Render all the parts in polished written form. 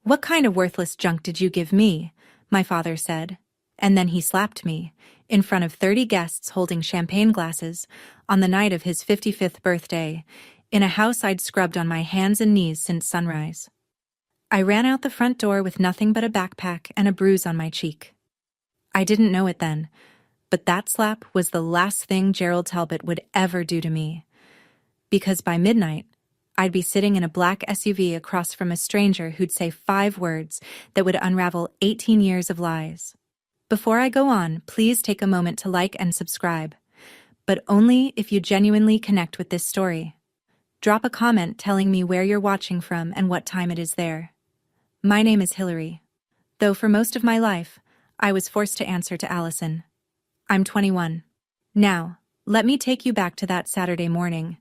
"What kind of worthless junk did you give me?" my father said. And then he slapped me, in front of 30 guests holding champagne glasses, on the night of his 55th birthday, in a house I'd scrubbed on my hands and knees since sunrise. I ran out the front door with nothing but a backpack and a bruise on my cheek. I didn't know it then, but that slap was the last thing Gerald Talbot would ever do to me. Because by midnight, I'd be sitting in a black SUV across from a stranger who'd say 5 words that would unravel 18 years of lies. Before I go on, please take a moment to like and subscribe, but only if you genuinely connect with this story. Drop a comment telling me where you're watching from and what time it is there. My name is Hillary, though for most of my life, I was forced to answer to Allison. I'm 21. Now, let me take you back to that Saturday morning,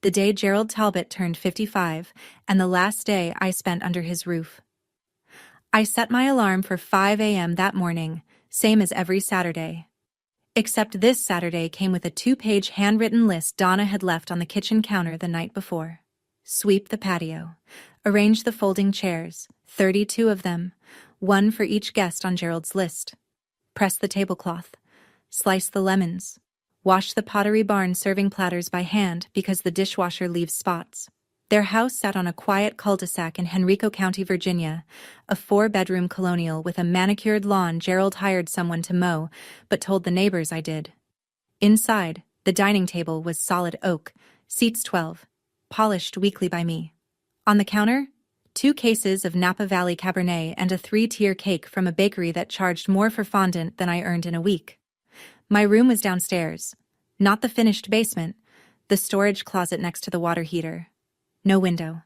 the day Gerald Talbot turned 55, and the last day I spent under his roof. I set my alarm for 5 a.m. that morning, same as every Saturday. Except this Saturday came with a 2-page handwritten list Donna had left on the kitchen counter the night before. Sweep the patio. Arrange the folding chairs, 32 of them, one for each guest on Gerald's list. Press the tablecloth. Slice the lemons. Wash the Pottery Barn serving platters by hand because the dishwasher leaves spots. Their house sat on a quiet cul-de-sac in Henrico County, Virginia, a 4-bedroom colonial with a manicured lawn Gerald hired someone to mow, but told the neighbors I did. Inside, the dining table was solid oak, seats 12, polished weekly by me. On the counter, 2 cases of Napa Valley Cabernet and a 3-tier cake from a bakery that charged more for fondant than I earned in a week. My room was downstairs, not the finished basement, the storage closet next to the water heater. No window.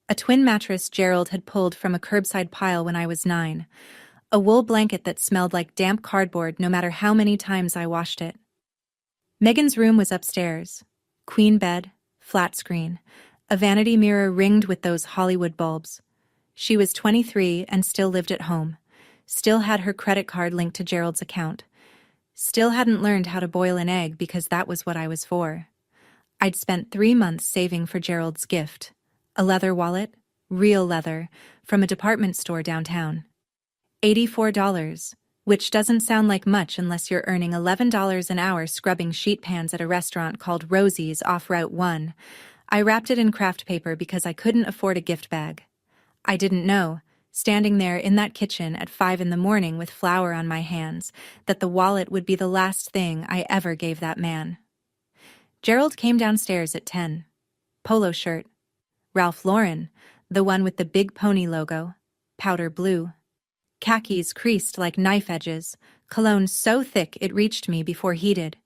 A twin mattress Gerald had pulled from a curbside pile when I was 9. A wool blanket that smelled like damp cardboard no matter how many times I washed it. Megan's room was upstairs. Queen bed, flat screen, a vanity mirror ringed with those Hollywood bulbs. She was 23 and still lived at home. Still had her credit card linked to Gerald's account. Still hadn't learned how to boil an egg because that was what I was for. I'd spent 3 months saving for Gerald's gift. A leather wallet, real leather, from a department store downtown. $84, which doesn't sound like much unless you're earning $11 an hour scrubbing sheet pans at a restaurant called Rosie's off Route 1. I wrapped it in craft paper because I couldn't afford a gift bag. I didn't know, standing there in that kitchen at 5 in the morning with flour on my hands, that the wallet would be the last thing I ever gave that man. Gerald came downstairs at 10. Polo shirt. Ralph Lauren, the one with the big pony logo. Powder blue. Khakis creased like knife edges, cologne so thick it reached me before he did.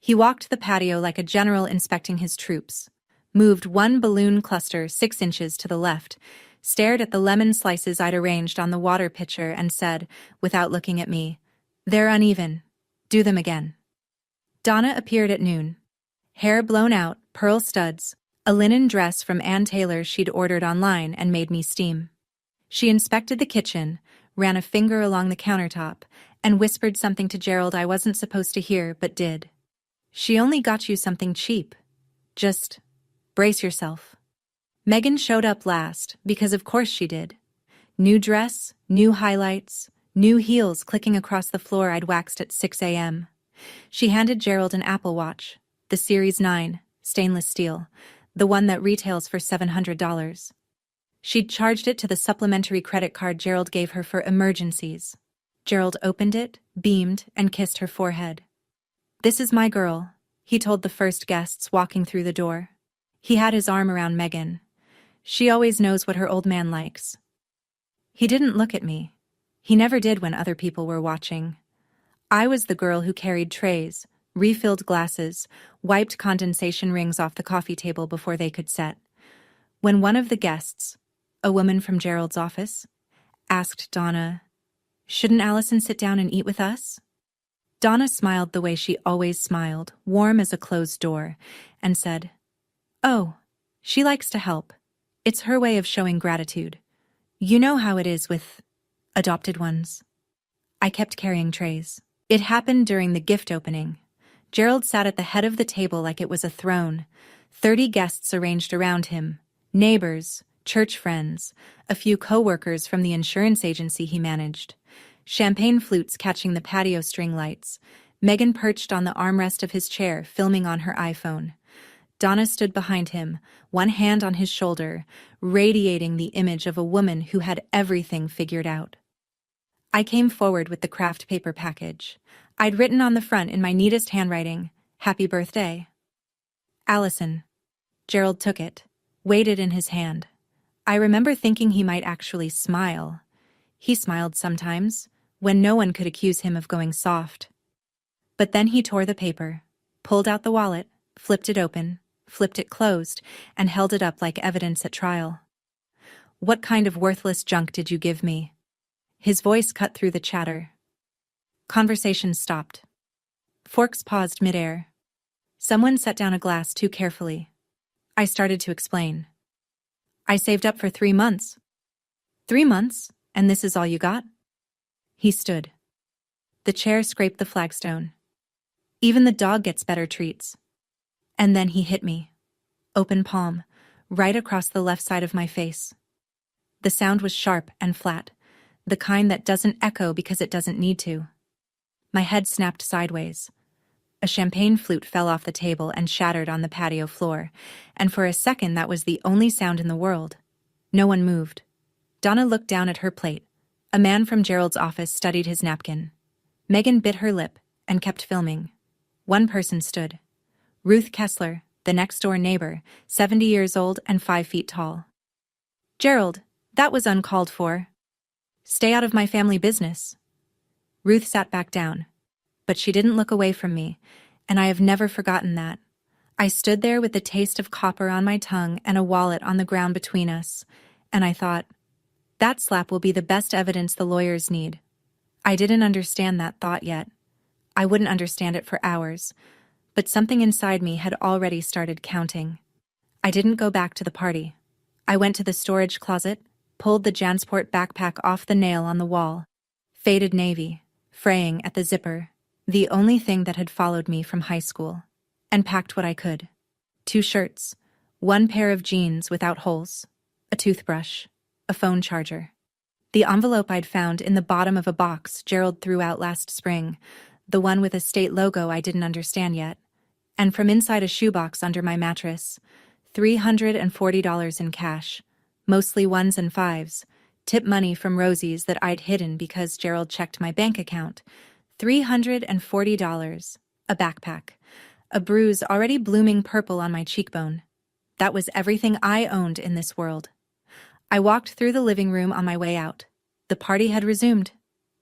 He walked the patio like a general inspecting his troops, moved one balloon cluster 6 inches to the left, stared at the lemon slices I'd arranged on the water pitcher and said, without looking at me, "They're uneven. Do them again." Donna appeared at noon. Hair blown out, pearl studs, a linen dress from Ann Taylor she'd ordered online and made me steam. She inspected the kitchen, ran a finger along the countertop, and whispered something to Gerald I wasn't supposed to hear but did. "She only got you something cheap. Just brace yourself." Megan showed up last, because of course she did. New dress, new highlights, new heels clicking across the floor I'd waxed at 6 a.m. She handed Gerald an Apple Watch, the Series 9, stainless steel, the one that retails for $700. She'd charged it to the supplementary credit card Gerald gave her for emergencies. Gerald opened it, beamed, and kissed her forehead. "This is my girl," he told the first guests walking through the door. He had his arm around Megan. "She always knows what her old man likes." He didn't look at me. He never did when other people were watching. I was the girl who carried trays, refilled glasses, wiped condensation rings off the coffee table before they could set. When one of the guests, a woman from Gerald's office, asked Donna, "Shouldn't Allison sit down and eat with us?" Donna smiled the way she always smiled, warm as a closed door, and said, "Oh, she likes to help. It's her way of showing gratitude. You know how it is with adopted ones." I kept carrying trays. It happened during the gift opening. Gerald sat at the head of the table like it was a throne. 30 guests arranged around him. Neighbors, church friends, a few co-workers from the insurance agency he managed. Champagne flutes catching the patio string lights. Megan perched on the armrest of his chair, filming on her iPhone. Donna stood behind him, one hand on his shoulder, radiating the image of a woman who had everything figured out. I came forward with the craft paper package. I'd written on the front in my neatest handwriting, "Happy birthday, Allison." Gerald took it, weighed it in his hand. I remember thinking he might actually smile. He smiled sometimes, when no one could accuse him of going soft. But then he tore the paper, pulled out the wallet, flipped it open, flipped it closed, and held it up like evidence at trial. "What kind of worthless junk did you give me?" His voice cut through the chatter. Conversation stopped. Forks paused midair. Someone set down a glass too carefully. I started to explain. "I saved up for 3 months." 3 months? And this is all you got?" He stood. The chair scraped the flagstone. "Even the dog gets better treats." And then he hit me. Open palm, right across the left side of my face. The sound was sharp and flat, the kind that doesn't echo because it doesn't need to. My head snapped sideways. A champagne flute fell off the table and shattered on the patio floor, and for a second that was the only sound in the world. No one moved. Donna looked down at her plate. A man from Gerald's office studied his napkin. Megan bit her lip and kept filming. One person stood. Ruth Kessler, the next-door neighbor, 70 years old and 5 feet tall. "Gerald, that was uncalled for. Stay out of my family business." Ruth sat back down, but she didn't look away from me, and I have never forgotten that. I stood there with the taste of copper on my tongue and a wallet on the ground between us, and I thought, that slap will be the best evidence the lawyers need. I didn't understand that thought yet. I wouldn't understand it for hours, but something inside me had already started counting. I didn't go back to the party. I went to the storage closet, pulled the Jansport backpack off the nail on the wall. Faded navy, fraying at the zipper, the only thing that had followed me from high school, and packed what I could. 2 shirts, 1 pair of jeans without holes, a toothbrush, a phone charger. The envelope I'd found in the bottom of a box Gerald threw out last spring, the one with a state logo I didn't understand yet, and from inside a shoebox under my mattress, $340 in cash, mostly 1s and 5s, tip money from Rosie's that I'd hidden because Gerald checked my bank account, $340, a backpack, a bruise already blooming purple on my cheekbone. That was everything I owned in this world. I walked through the living room on my way out. The party had resumed.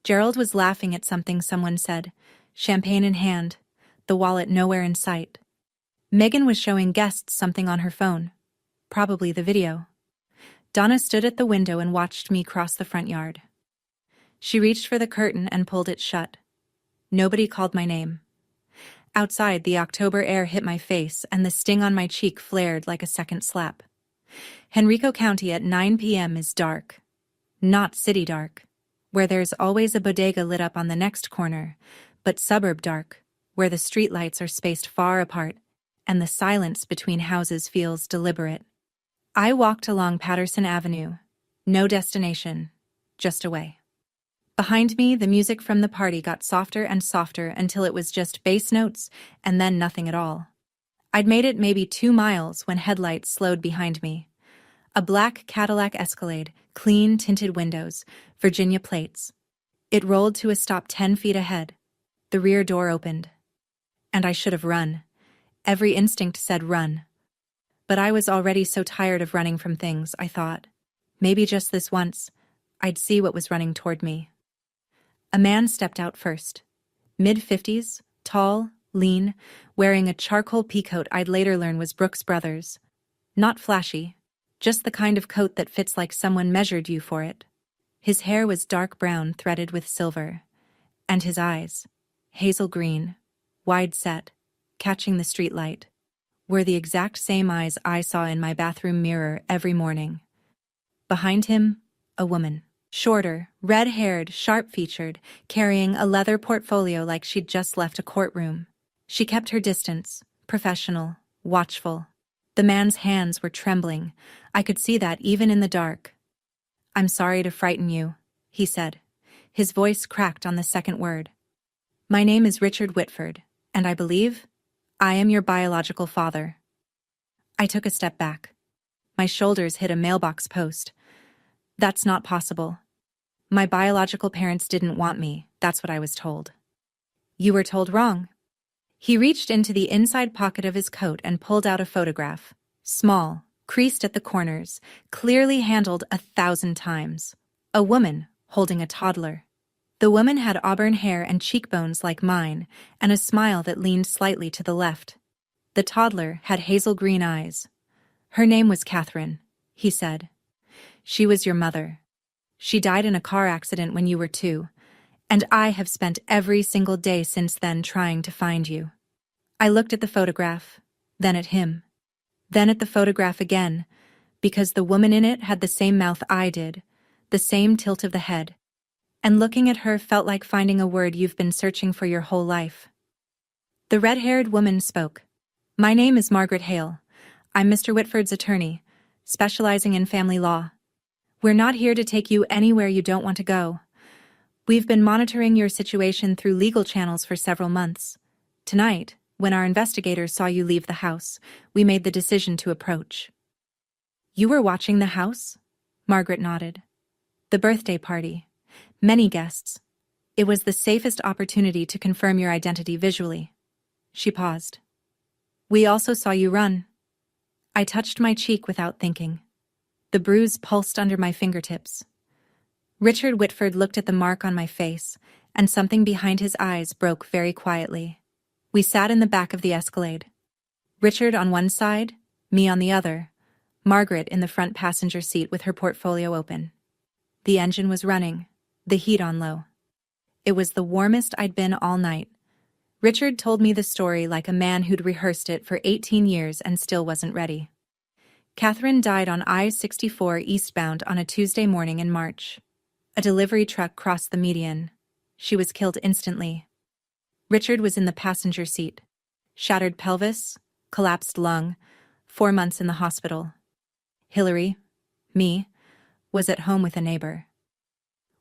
Gerald was laughing at something someone said, champagne in hand, the wallet nowhere in sight. Megan was showing guests something on her phone, probably the video. Donna stood at the window and watched me cross the front yard. She reached for the curtain and pulled it shut. Nobody called my name. Outside, the October air hit my face and the sting on my cheek flared like a second slap. Henrico County at 9 p.m. is dark. Not city dark, where there's always a bodega lit up on the next corner, but suburb dark, where the streetlights are spaced far apart and the silence between houses feels deliberate. I walked along Patterson Avenue. No destination, just away. Behind me, the music from the party got softer and softer until it was just bass notes and then nothing at all. I'd made it maybe 2 miles when headlights slowed behind me. A black Cadillac Escalade, clean tinted windows, Virginia plates. It rolled to a stop 10 feet ahead. The rear door opened. And I should have run. Every instinct said run. But I was already so tired of running from things, I thought. Maybe just this once, I'd see what was running toward me. A man stepped out first. Mid-50s, tall, lean, wearing a charcoal peacoat I'd later learn was Brooks Brothers. Not flashy, just the kind of coat that fits like someone measured you for it. His hair was dark brown threaded with silver, and his eyes, hazel green, wide set, catching the streetlight, were the exact same eyes I saw in my bathroom mirror every morning. Behind him, a woman. Shorter, red-haired, sharp-featured, carrying a leather portfolio like she'd just left a courtroom. She kept her distance, professional, watchful. The man's hands were trembling. I could see that even in the dark. "I'm sorry to frighten you," he said. His voice cracked on the second word. "My name is Richard Whitford, and I believe I am your biological father." I took a step back. My shoulders hit a mailbox post. "That's not possible. My biological parents didn't want me, that's what I was told." "You were told wrong." He reached into the inside pocket of his coat and pulled out a photograph. Small, creased at the corners, clearly handled 1,000 times. A woman holding a toddler. The woman had auburn hair and cheekbones like mine, and a smile that leaned slightly to the left. The toddler had hazel green eyes. "Her name was Catherine," he said. "She was your mother. She died in a car accident when you were 2, and I have spent every single day since then trying to find you." I looked at the photograph, then at him, then at the photograph again, because the woman in it had the same mouth I did, the same tilt of the head, and looking at her felt like finding a word you've been searching for your whole life. The red-haired woman spoke. "My name is Margaret Hale. I'm Mr. Whitford's attorney, specializing in family law. We're not here to take you anywhere you don't want to go. We've been monitoring your situation through legal channels for several months. Tonight, when our investigators saw you leave the house, we made the decision to approach." "You were watching the house?" Margaret nodded. "The birthday party. Many guests. It was the safest opportunity to confirm your identity visually." She paused. "We also saw you run." I touched my cheek without thinking. The bruise pulsed under my fingertips. Richard Whitford looked at the mark on my face, and something behind his eyes broke very quietly. We sat in the back of the Escalade. Richard on one side, me on the other, Margaret in the front passenger seat with her portfolio open. The engine was running, the heat on low. It was the warmest I'd been all night. Richard told me the story like a man who'd rehearsed it for 18 years and still wasn't ready. Catherine died on I-64 eastbound on a Tuesday morning in March. A delivery truck crossed the median. She was killed instantly. Richard was in the passenger seat. Shattered pelvis, collapsed lung, 4 months in the hospital. Hillary, me, was at home with a neighbor.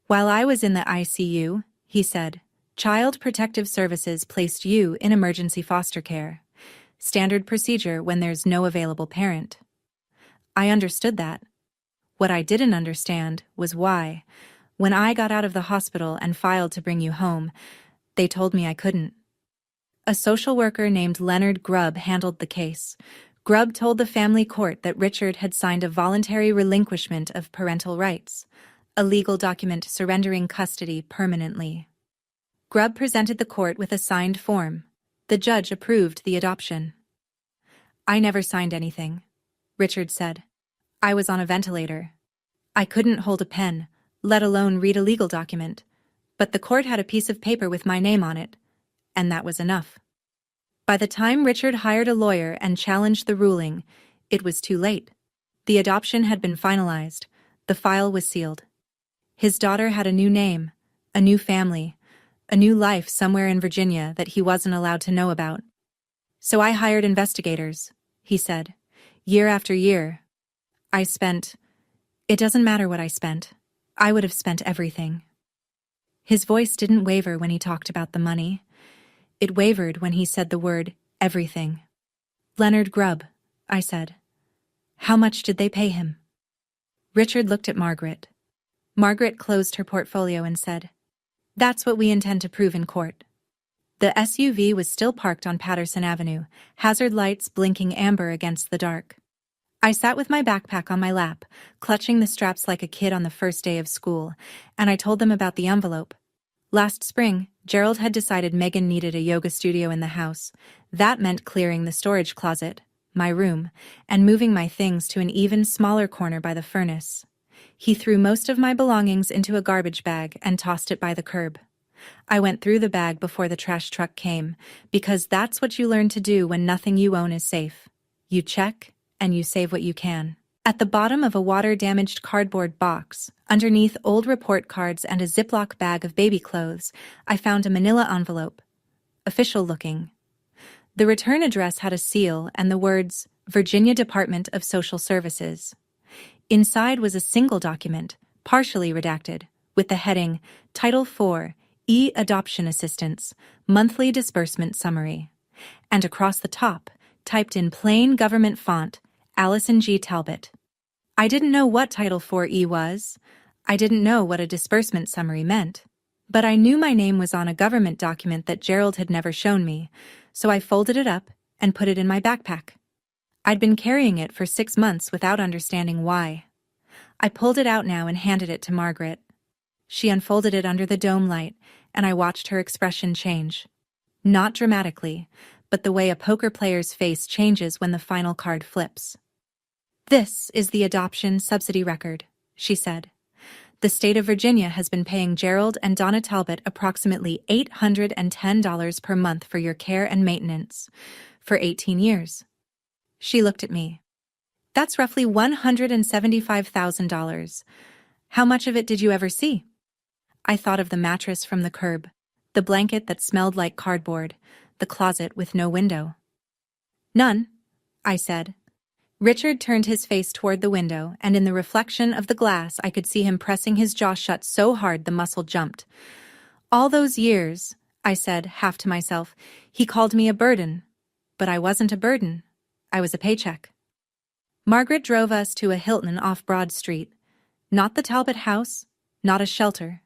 "While I was in the ICU," he said, "Child Protective Services placed you in emergency foster care. Standard procedure when there's no available parent." I understood that. What I didn't understand was why, when I got out of the hospital and filed to bring you home, they told me I couldn't. A social worker named Leonard Grubb handled the case. Grubb told the family court that Richard had signed a voluntary relinquishment of parental rights, a legal document surrendering custody permanently. Grubb presented the court with a signed form. The judge approved the adoption. "I never signed anything," Richard said. "I was on a ventilator. I couldn't hold a pen, let alone read a legal document, but the court had a piece of paper with my name on it, and that was enough." By the time Richard hired a lawyer and challenged the ruling, it was too late. The adoption had been finalized. The file was sealed. His daughter had a new name, a new family, a new life somewhere in Virginia that he wasn't allowed to know about. "So I hired investigators," he said. "Year after year. It doesn't matter what I spent. I would have spent everything." His voice didn't waver when he talked about the money. It wavered when he said the word, everything. "Leonard Grubb," I said. "How much did they pay him?" Richard looked at Margaret. Margaret closed her portfolio and said, "That's what we intend to prove in court." The SUV was still parked on Patterson Avenue, hazard lights blinking amber against the dark. I sat with my backpack on my lap, clutching the straps like a kid on the first day of school, and I told them about the envelope. Last spring, Gerald had decided Megan needed a yoga studio in the house. That meant clearing the storage closet, my room, and moving my things to an even smaller corner by the furnace. He threw most of my belongings into a garbage bag and tossed it by the curb. I went through the bag before the trash truck came, because that's what you learn to do when nothing you own is safe. You check, and you save what you can. At the bottom of a water-damaged cardboard box, underneath old report cards and a Ziploc bag of baby clothes, I found a manila envelope. Official-looking. The return address had a seal and the words, Virginia Department of Social Services. Inside was a single document, partially redacted, with the heading, Title IV, E-Adoption Assistance, Monthly Disbursement Summary. And across the top, typed in plain government font, Allison G. Talbot. I didn't know what Title IV-E was. I didn't know what a disbursement summary meant. But I knew my name was on a government document that Gerald had never shown me, so I folded it up and put it in my backpack. I'd been carrying it for 6 months without understanding why. I pulled it out now and handed it to Margaret. She unfolded it under the dome light, and I watched her expression change. Not dramatically, but the way a poker player's face changes when the final card flips. "This is the adoption subsidy record," she said. "The state of Virginia has been paying Gerald and Donna Talbot approximately $810 per month for your care and maintenance, for 18 years. She looked at me. "That's roughly $175,000. How much of it did you ever see?" I thought of the mattress from the curb, the blanket that smelled like cardboard, the closet with no window. "None," I said. Richard turned his face toward the window, and in the reflection of the glass I could see him pressing his jaw shut so hard the muscle jumped. "All those years," I said, half to myself, "he called me a burden. But I wasn't a burden. I was a paycheck." Margaret drove us to a Hilton off Broad Street. Not the Talbot house, not a shelter.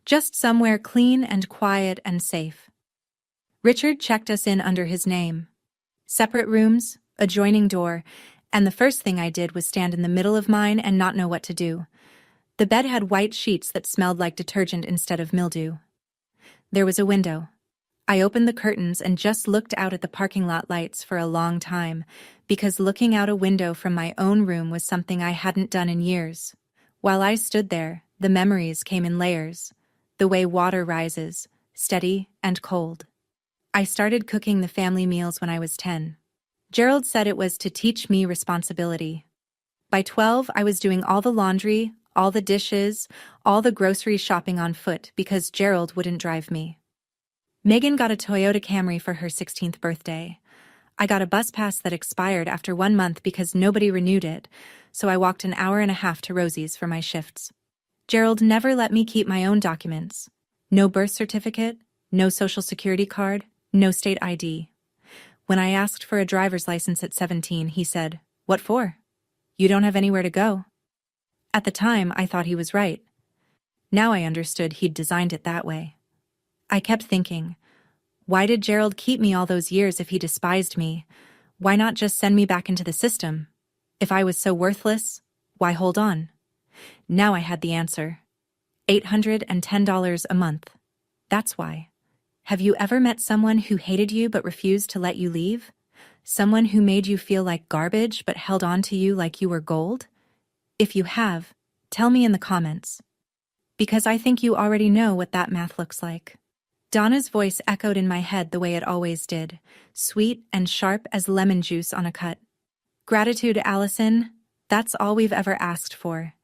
Just somewhere clean and quiet and safe. Richard checked us in under his name. Separate rooms, adjoining door, and the first thing I did was stand in the middle of mine and not know what to do. The bed had white sheets that smelled like detergent instead of mildew. There was a window. I opened the curtains and just looked out at the parking lot lights for a long time, because looking out a window from my own room was something I hadn't done in years. While I stood there, the memories came in layers, the way water rises, steady and cold. I started cooking the family meals when I was 10. Gerald said it was to teach me responsibility. By 12, I was doing all the laundry, all the dishes, all the grocery shopping on foot because Gerald wouldn't drive me. Megan got a Toyota Camry for her 16th birthday. I got a bus pass that expired after 1 month because nobody renewed it, so I walked an hour and a half to Rosie's for my shifts. Gerald never let me keep my own documents. No birth certificate, no social security card, no state ID. When I asked for a driver's license at 17, he said, "What for? You don't have anywhere to go." At the time, I thought he was right. Now I understood he'd designed it that way. I kept thinking, why did Gerald keep me all those years if he despised me? Why not just send me back into the system? If I was so worthless, why hold on? Now I had the answer. $810 a month. That's why. Have you ever met someone who hated you but refused to let you leave? Someone who made you feel like garbage but held on to you like you were gold? If you have, tell me in the comments. Because I think you already know what that math looks like. Donna's voice echoed in my head the way it always did, sweet and sharp as lemon juice on a cut. "Gratitude, Allison. That's all we've ever asked for.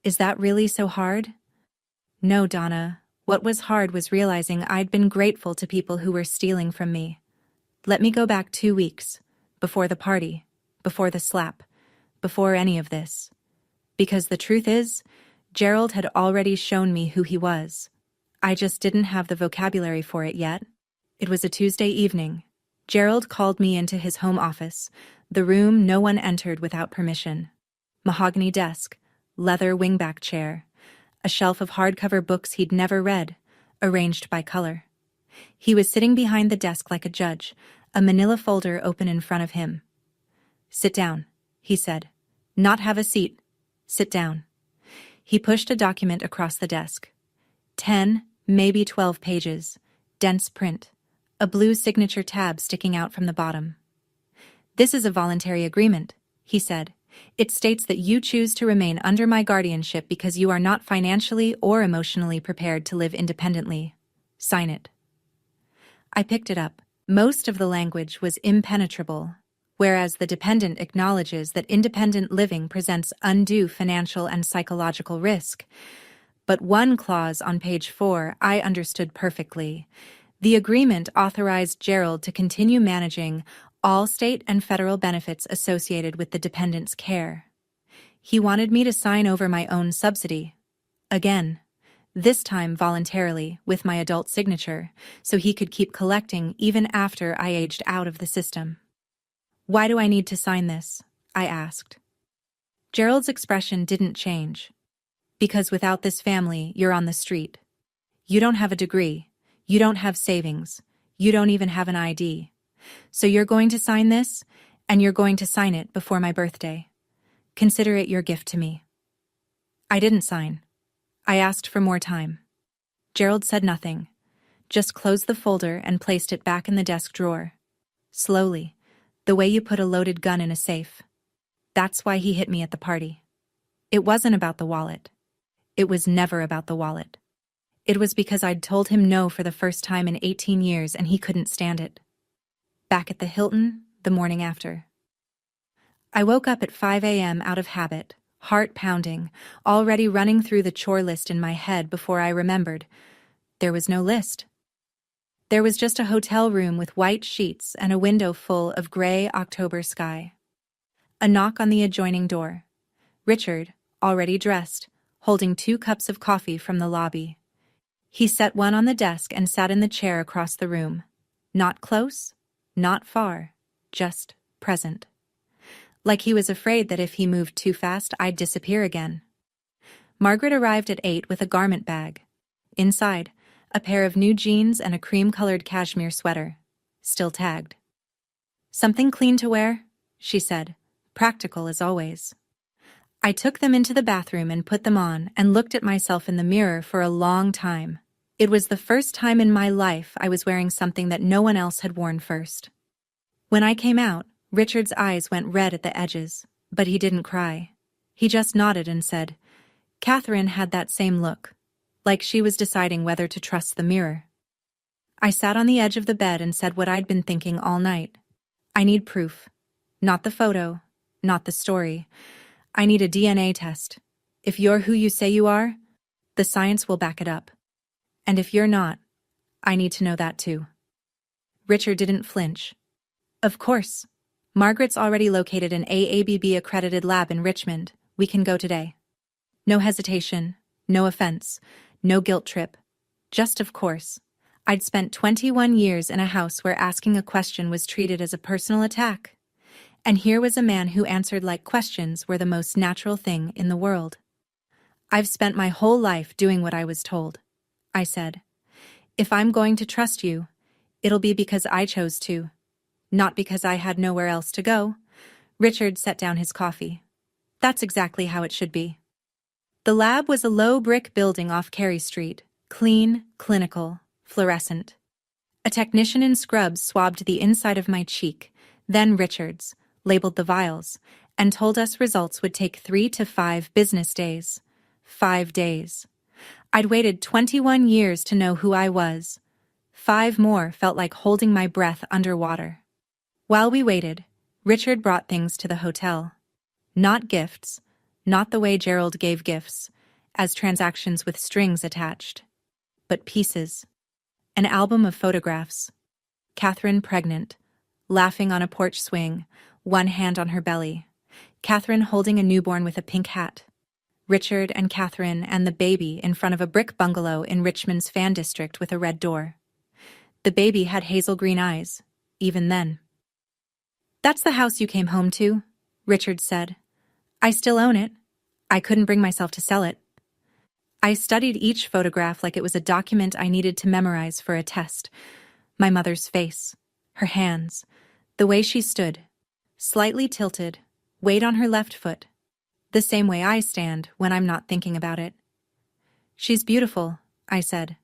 Is that really so hard?" "No, Donna. What was hard was realizing I'd been grateful to people who were stealing from me. Let me go back 2 weeks, before the party, before the slap, before any of this. Because the truth is, Gerald had already shown me who he was. I just didn't have the vocabulary for it yet. It was a Tuesday evening. Gerald called me into his home office, the room no one entered without permission. Mahogany desk, leather wingback chair, a shelf of hardcover books he'd never read, arranged by color. He was sitting behind the desk like a judge, a manila folder open in front of him. "Sit down," he said. "Not have a seat. Sit down." He pushed a document across the desk. 10, maybe 12 pages, dense print, a blue signature tab sticking out from the bottom. "This is a voluntary agreement," he said. "It states that you choose to remain under my guardianship because you are not financially or emotionally prepared to live independently. Sign it." I picked it up. Most of the language was impenetrable, whereas the dependent acknowledges that independent living presents undue financial and psychological risk. But one clause on page 4 I understood perfectly. The agreement authorized Gerald to continue managing all state and federal benefits associated with the dependent's care. He wanted me to sign over my own subsidy. Again. This time voluntarily, with my adult signature, so he could keep collecting even after I aged out of the system. Why do I need to sign this? I asked. Gerald's expression didn't change. Because without this family, you're on the street. You don't have a degree. You don't have savings. You don't even have an ID. So you're going to sign this, and you're going to sign it before my birthday. Consider it your gift to me. I didn't sign. I asked for more time. Gerald said nothing, just closed the folder and placed it back in the desk drawer. Slowly, the way you put a loaded gun in a safe. That's why he hit me at the party. It wasn't about the wallet. It was never about the wallet. It was because I'd told him no for the first time in 18 years and he couldn't stand it. Back at the Hilton, the morning after. I woke up at 5 a.m. out of habit, heart pounding, already running through the chore list in my head before I remembered. There was no list. There was just a hotel room with white sheets and a window full of gray October sky. A knock on the adjoining door. Richard, already dressed, holding 2 cups of coffee from the lobby. He set one on the desk and sat in the chair across the room. Not close, not far, just present. Like he was afraid that if he moved too fast, I'd disappear again. Margaret arrived at 8 with a garment bag. Inside, a pair of new jeans and a cream-colored cashmere sweater, still tagged. Something clean to wear, she said, practical as always. I took them into the bathroom and put them on and looked at myself in the mirror for a long time. It was the first time in my life I was wearing something that no one else had worn first. When I came out, Richard's eyes went red at the edges, but he didn't cry. He just nodded and said, Catherine had that same look, like she was deciding whether to trust the mirror. I sat on the edge of the bed and said what I'd been thinking all night. I need proof. Not the photo, not the story. I need a DNA test. If you're who you say you are, the science will back it up. And if you're not, I need to know that too. Richard didn't flinch. Of course. Margaret's already located an AABB-accredited lab in Richmond. We can go today. No hesitation, no offense, no guilt trip. Just of course. I'd spent 21 years in a house where asking a question was treated as a personal attack. And here was a man who answered like questions were the most natural thing in the world. I've spent my whole life doing what I was told, I said. If I'm going to trust you, it'll be because I chose to. Not because I had nowhere else to go. Richard set down his coffee. That's exactly how it should be. The lab was a low brick building off Carey Street, clean, clinical, fluorescent. A technician in scrubs swabbed the inside of my cheek, then Richard's, labeled the vials, and told us results would take 3 to 5 business days. 5 days. I'd waited 21 years to know who I was. 5 more felt like holding my breath underwater. While we waited, Richard brought things to the hotel. Not gifts, not the way Gerald gave gifts, as transactions with strings attached, but pieces. An album of photographs. Catherine pregnant, laughing on a porch swing, one hand on her belly. Catherine holding a newborn with a pink hat. Richard and Catherine and the baby in front of a brick bungalow in Richmond's fan district with a red door. The baby had hazel green eyes, even then. That's the house you came home to, Richard said. I still own it. I couldn't bring myself to sell it. I studied each photograph like it was a document I needed to memorize for a test. My mother's face, her hands, the way she stood, slightly tilted, weight on her left foot, the same way I stand when I'm not thinking about it. She's beautiful, I said.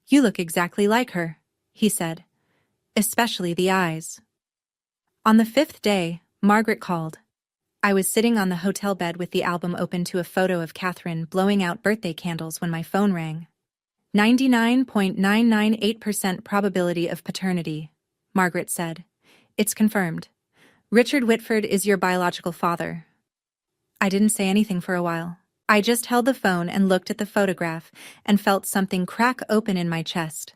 You look exactly like her, he said, especially the eyes. On the 5th day, Margaret called. I was sitting on the hotel bed with the album open to a photo of Catherine blowing out birthday candles when my phone rang. 99.998% probability of paternity, Margaret said. It's confirmed. Richard Whitford is your biological father. I didn't say anything for a while. I just held the phone and looked at the photograph and felt something crack open in my chest.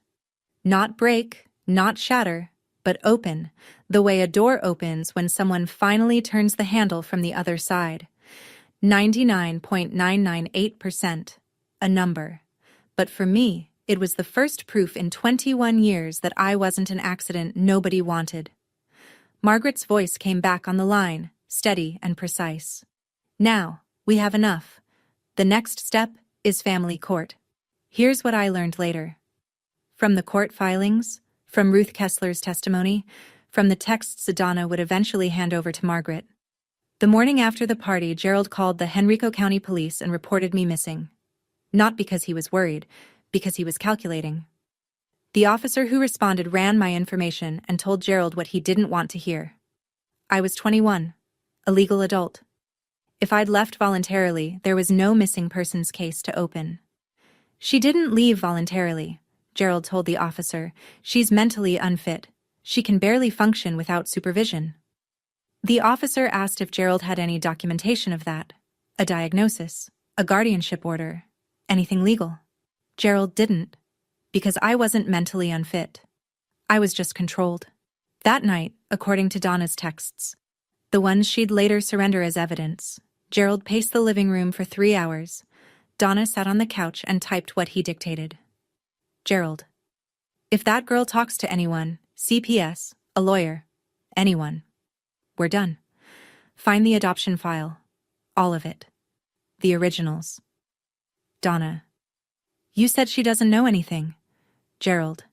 Not break, not shatter, but open, The way a door opens when someone finally turns the handle from the other side. 99.998%. A number. But for me, it was the first proof in 21 years that I wasn't an accident nobody wanted. Margaret's voice came back on the line, steady and precise. Now, we have enough. The next step is family court. Here's what I learned later. From the court filings, from Ruth Kessler's testimony, from the texts Donna would eventually hand over to Margaret. The morning after the party, Gerald called the Henrico County Police and reported me missing. Not because he was worried, because he was calculating. The officer who responded ran my information and told Gerald what he didn't want to hear. I was 21, a legal adult. If I'd left voluntarily, there was no missing persons case to open. She didn't leave voluntarily, Gerald told the officer. She's mentally unfit. She can barely function without supervision. The officer asked if Gerald had any documentation of that. A diagnosis, a guardianship order, anything legal. Gerald didn't, because I wasn't mentally unfit. I was just controlled. That night, according to Donna's texts, the ones she'd later surrender as evidence, Gerald paced the living room for 3 hours. Donna sat on the couch and typed what he dictated. Gerald. If that girl talks to anyone, CPS, a lawyer, anyone, we're done. Find the adoption file. All of it. The originals. Donna. You said she doesn't know anything. Gerald.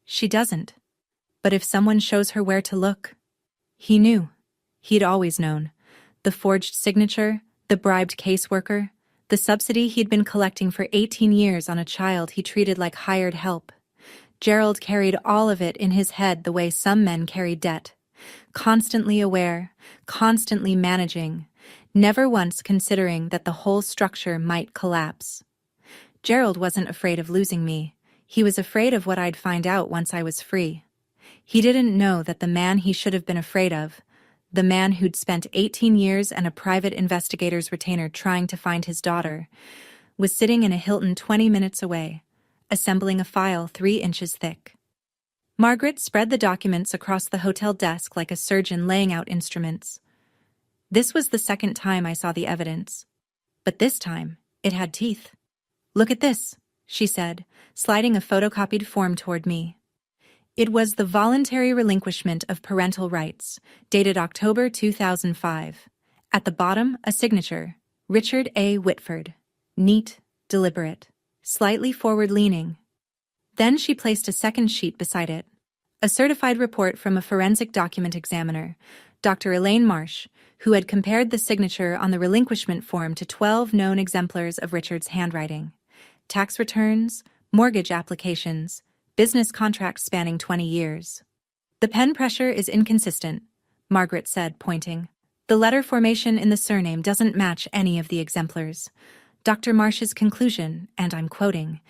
She doesn't. But if someone shows her where to look. He knew. He'd always known. The forged signature, the bribed caseworker, the subsidy he'd been collecting for 18 years on a child he treated like hired help. Gerald carried all of it in his head the way some men carry debt. Constantly aware, constantly managing, never once considering that the whole structure might collapse. Gerald wasn't afraid of losing me. He was afraid of what I'd find out once I was free. He didn't know that the man he should have been afraid of, the man who'd spent 18 years and a private investigator's retainer trying to find his daughter, was sitting in a Hilton 20 minutes away, assembling a file 3 inches thick. Margaret spread the documents across the hotel desk like a surgeon laying out instruments. This was the second time I saw the evidence. But this time, it had teeth. Look at this, she said, sliding a photocopied form toward me. It was the voluntary relinquishment of parental rights, dated October 2005. At the bottom, a signature, Richard A. Whitford. Neat, deliberate, slightly forward-leaning. Then she placed a second sheet beside it. A certified report from a forensic document examiner, Dr. Elaine Marsh, who had compared the signature on the relinquishment form to 12 known exemplars of Richard's handwriting. Tax returns, mortgage applications, business contracts spanning 20 years. The pen pressure is inconsistent, Margaret said, pointing. The letter formation in the surname doesn't match any of the exemplars. Dr. Marsh's conclusion, and I'm quoting,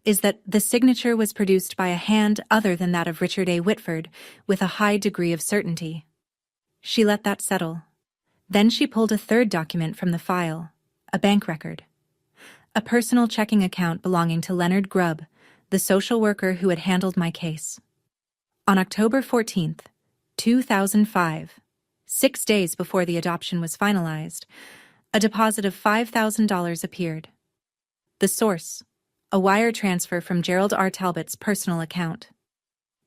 is that the signature was produced by a hand other than that of Richard A. Whitford, with a high degree of certainty. She let that settle. Then she pulled a third document from the file, a bank record. A personal checking account belonging to Leonard Grubb, the social worker who had handled my case. On October 14th, 2005, 6 days before the adoption was finalized, a deposit of $5,000 appeared. The source, a wire transfer from Gerald R. Talbot's personal account.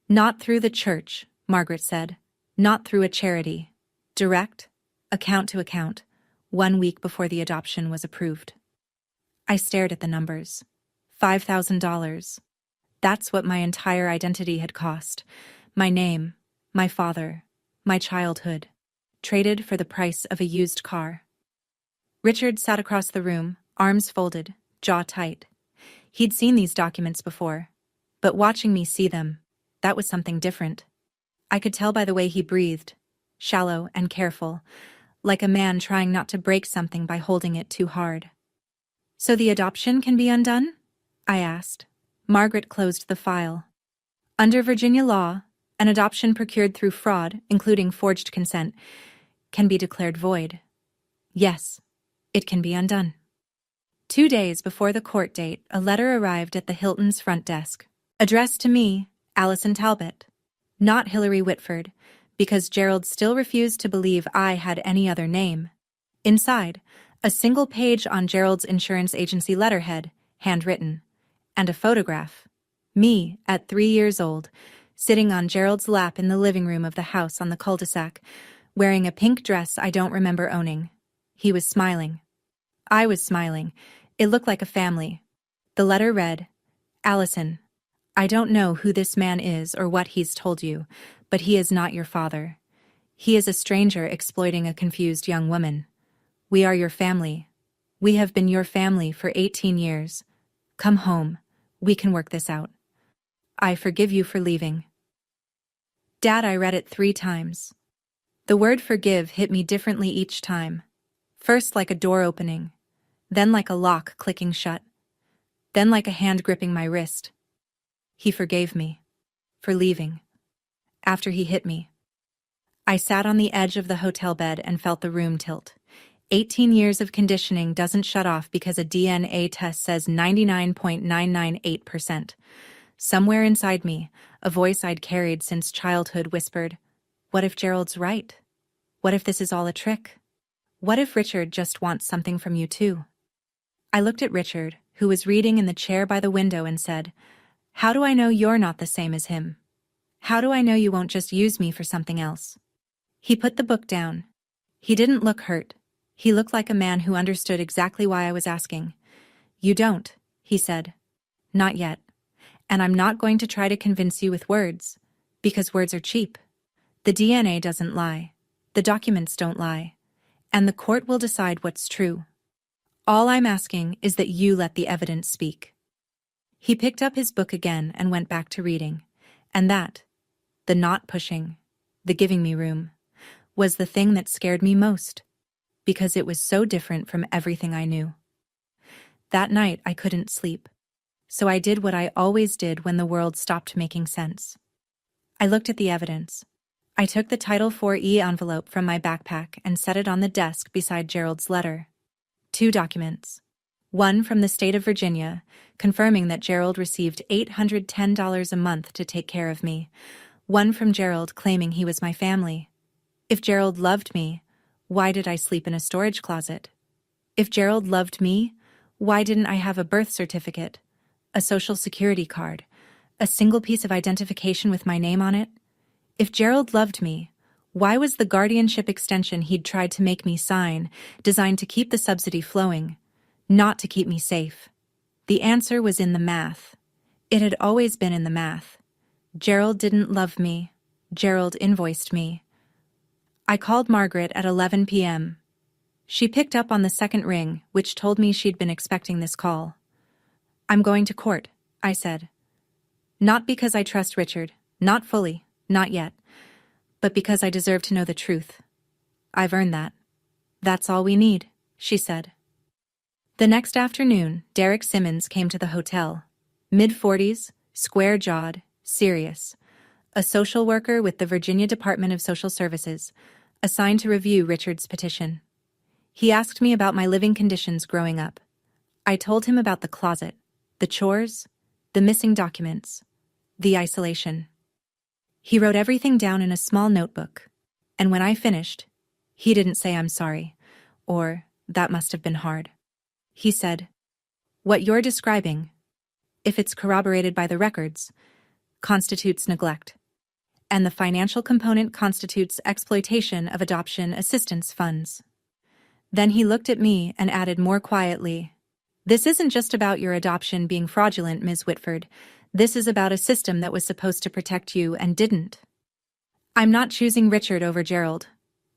Not through the church, Margaret said. Not through a charity. Direct, account to account, 1 week before the adoption was approved. I stared at the numbers. $5,000. That's what my entire identity had cost. My name, my father, my childhood, traded for the price of a used car. Richard sat across the room, arms folded, jaw tight. He'd seen these documents before, but watching me see them, that was something different. I could tell by the way he breathed, shallow and careful, like a man trying not to break something by holding it too hard. So the adoption can be undone? I asked. Margaret closed the file. Under Virginia law, an adoption procured through fraud, including forged consent, can be declared void. Yes, it can be undone. 2 days before the court date, a letter arrived at the Hilton's front desk. Addressed to me, Allison Talbot. Not Hillary Whitford, because Gerald still refused to believe I had any other name. Inside, a single page on Gerald's insurance agency letterhead, handwritten, and a photograph. Me, at 3 years old, sitting on Gerald's lap in the living room of the house on the cul-de-sac, wearing a pink dress I don't remember owning. He was smiling. I was smiling. It looked like a family. The letter read, Allison, I don't know who this man is or what he's told you, but he is not your father. He is a stranger exploiting a confused young woman. We are your family. We have been your family for 18 years. Come home. We can work this out. I forgive you for leaving. Dad, I read it 3 times. The word forgive hit me differently each time. First like a door opening, then like a lock clicking shut, then like a hand gripping my wrist. He forgave me. For leaving. After he hit me. I sat on the edge of the hotel bed and felt the room tilt. 18 years of conditioning doesn't shut off because a DNA test says 99.998%. Somewhere inside me, a voice I'd carried since childhood whispered, what if Gerald's right? What if this is all a trick? What if Richard just wants something from you too? I looked at Richard, who was reading in the chair by the window, and said, how do I know you're not the same as him? How do I know you won't just use me for something else? He put the book down. He didn't look hurt. He looked like a man who understood exactly why I was asking. You don't, he said. Not yet. And I'm not going to try to convince you with words, because words are cheap. The DNA doesn't lie. The documents don't lie. And the court will decide what's true. All I'm asking is that you let the evidence speak. He picked up his book again and went back to reading. And that, the not pushing, the giving me room, was the thing that scared me most, because it was so different from everything I knew. That night I couldn't sleep, so I did what I always did when the world stopped making sense. I looked at the evidence. I took the Title IV-E envelope from my backpack and set it on the desk beside Gerald's letter. 2 documents. One from the state of Virginia, confirming that Gerald received $810 a month to take care of me. One from Gerald claiming he was my family. If Gerald loved me, why did I sleep in a storage closet? If Gerald loved me, why didn't I have a birth certificate, a social security card, a single piece of identification with my name on it? If Gerald loved me, why was the guardianship extension he'd tried to make me sign designed to keep the subsidy flowing, not to keep me safe? The answer was in the math. It had always been in the math. Gerald didn't love me. Gerald invoiced me. I called Margaret at 11 p.m. She picked up on the second ring, which told me she'd been expecting this call. I'm going to court, I said. Not because I trust Richard, not fully, not yet, but because I deserve to know the truth. I've earned that. That's all we need, she said. The next afternoon, Derek Simmons came to the hotel. Mid-40s, square-jawed, serious. A social worker with the Virginia Department of Social Services, assigned to review Richard's petition. He asked me about my living conditions growing up. I told him about the closet, the chores, the missing documents, the isolation. He wrote everything down in a small notebook, and when I finished, he didn't say I'm sorry, or that must have been hard. He said, what you're describing, if it's corroborated by the records, constitutes neglect, and the financial component constitutes exploitation of adoption assistance funds. Then he looked at me and added more quietly, this isn't just about your adoption being fraudulent, Ms. Whitford. This is about a system that was supposed to protect you and didn't. I'm not choosing Richard over Gerald,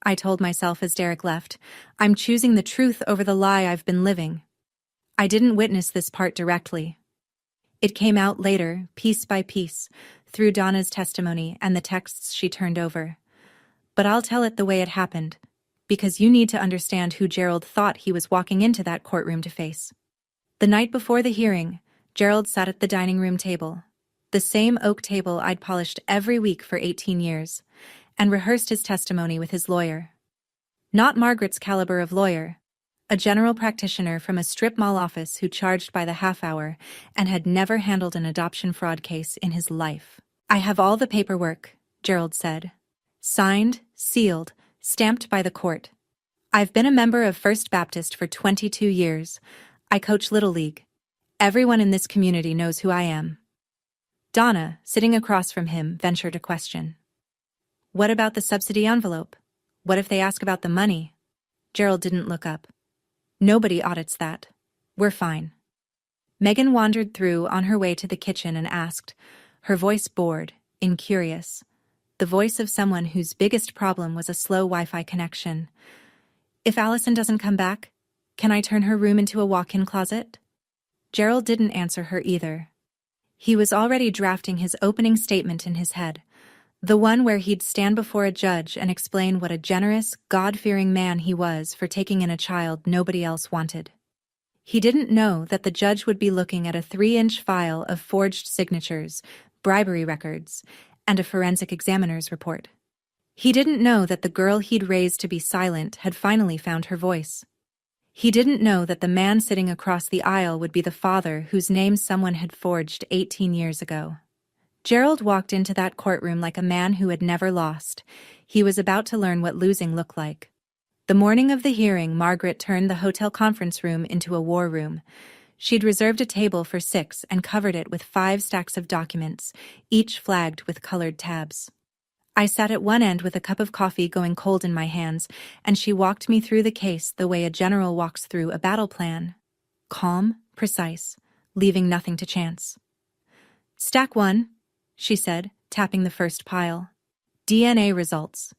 I told myself as Derek left. I'm choosing the truth over the lie I've been living. I didn't witness this part directly. It came out later, piece by piece, through Donna's testimony and the texts she turned over. But I'll tell it the way it happened, because you need to understand who Gerald thought he was walking into that courtroom to face. The night before the hearing, Gerald sat at the dining room table, the same oak table I'd polished every week for 18 years, and rehearsed his testimony with his lawyer. Not Margaret's caliber of lawyer, a general practitioner from a strip mall office who charged by the half hour and had never handled an adoption fraud case in his life. I have all the paperwork, Gerald said, Signed, sealed, stamped by the court. I've been a member of First Baptist for 22 years. I coach Little League. Everyone in this community knows who I am. Donna, sitting across from him, ventured a question. What about the subsidy envelope? What if they ask about the money? Gerald didn't look up. Nobody audits that. We're fine. Megan wandered through on her way to the kitchen and asked, her voice bored, incurious. The voice of someone whose biggest problem was a slow Wi-Fi connection. If Allison doesn't come back, can I turn her room into a walk-in closet? Gerald didn't answer her either. He was already drafting his opening statement in his head, the one where he'd stand before a judge and explain what a generous, God-fearing man he was for taking in a child nobody else wanted. He didn't know that the judge would be looking at a 3-inch file of forged signatures, bribery records, and a forensic examiner's report. He didn't know that the girl he'd raised to be silent had finally found her voice. He didn't know that the man sitting across the aisle would be the father whose name someone had forged 18 years ago. Gerald walked into that courtroom like a man who had never lost. He was about to learn what losing looked like. The morning of the hearing, Margaret turned the hotel conference room into a war room. She'd reserved a table for 6 and covered it with 5 stacks of documents, each flagged with colored tabs. I sat at one end with a cup of coffee going cold in my hands, and she walked me through the case the way a general walks through a battle plan. Calm, precise, leaving nothing to chance. Stack 1, she said, tapping the first pile. DNA results.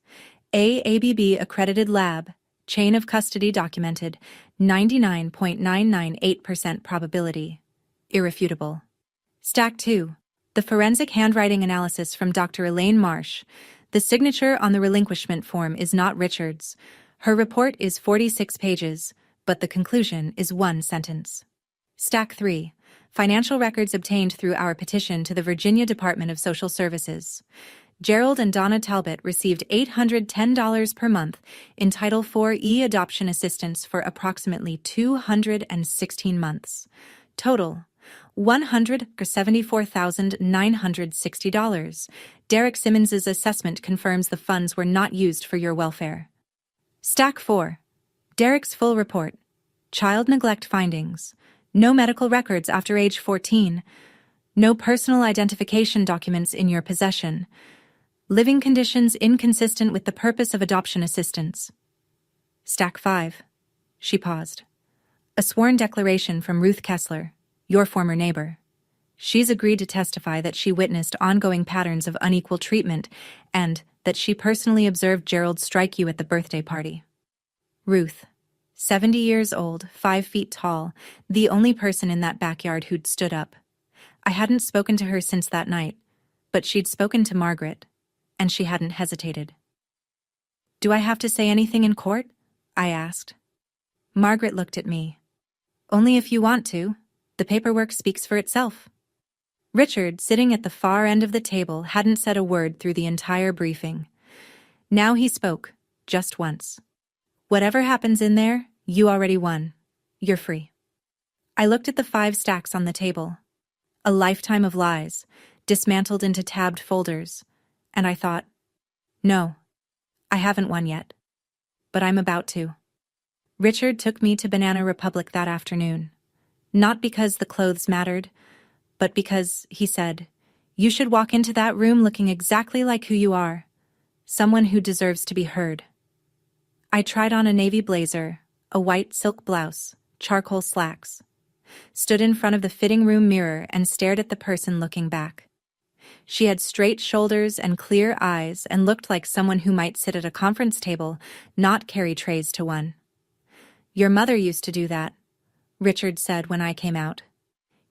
AABB accredited lab, chain of custody documented, 99.998% probability. Irrefutable. Stack 2. The forensic handwriting analysis from Dr. Elaine Marsh. The signature on the relinquishment form is not Richard's. Her report is 46 pages, but the conclusion is 1 sentence. Stack 3. Financial records obtained through our petition to the Virginia Department of Social Services. Gerald and Donna Talbot received $810 per month in Title IV adoption assistance for approximately 216 months. Total, $174,960. Derek Simmons's assessment confirms the funds were not used for your welfare. Stack 4. Derek's full report. Child neglect findings. No medical records after age 14. No personal identification documents in your possession. Living conditions inconsistent with the purpose of adoption assistance. Stack 5. She paused. A sworn declaration from Ruth Kessler, your former neighbor. She's agreed to testify that she witnessed ongoing patterns of unequal treatment and that she personally observed Gerald strike you at the birthday party. Ruth, 70 years old, 5 feet tall, the only person in that backyard who'd stood up. I hadn't spoken to her since that night, but she'd spoken to Margaret, and she hadn't hesitated. Do I have to say anything in court? I asked. Margaret looked at me. Only if you want to. The paperwork speaks for itself. Richard, sitting at the far end of the table, hadn't said a word through the entire briefing. Now he spoke, just once. Whatever happens in there, you already won. You're free. I looked at the 5 stacks on the table. A lifetime of lies, dismantled into tabbed folders, and I thought, no, I haven't won yet. But I'm about to. Richard took me to Banana Republic that afternoon. Not because the clothes mattered, but because, he said, you should walk into that room looking exactly like who you are, someone who deserves to be heard. I tried on a navy blazer, a white silk blouse, charcoal slacks, stood in front of the fitting room mirror and stared at the person looking back. She had straight shoulders and clear eyes and looked like someone who might sit at a conference table, not carry trays to one. Your mother used to do that, Richard said when I came out.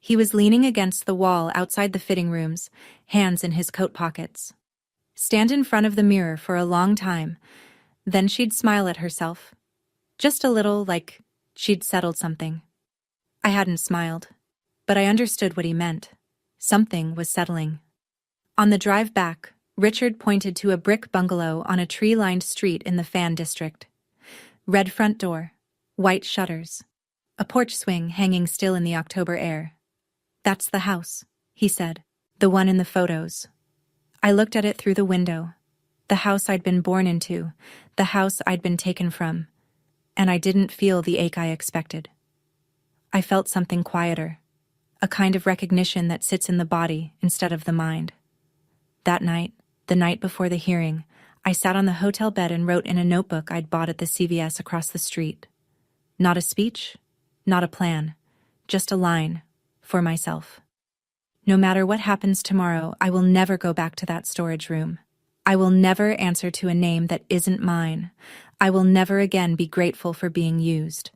He was leaning against the wall outside the fitting rooms, hands in his coat pockets. Stand in front of the mirror for a long time, then she'd smile at herself. Just a little, like she'd settled something. I hadn't smiled, but I understood what he meant. Something was settling. On the drive back, Richard pointed to a brick bungalow on a tree-lined street in the Fan District. Red front door, white shutters, a porch swing hanging still in the October air. That's the house, he said, the one in the photos. I looked at it through the window. The house I'd been born into, the house I'd been taken from, and I didn't feel the ache I expected. I felt something quieter, a kind of recognition that sits in the body instead of the mind. That night, the night before the hearing, I sat on the hotel bed and wrote in a notebook I'd bought at the CVS across the street. Not a speech, not a plan, just a line, for myself. No matter what happens tomorrow, I will never go back to that storage room. I will never answer to a name that isn't mine. I will never again be grateful for being used.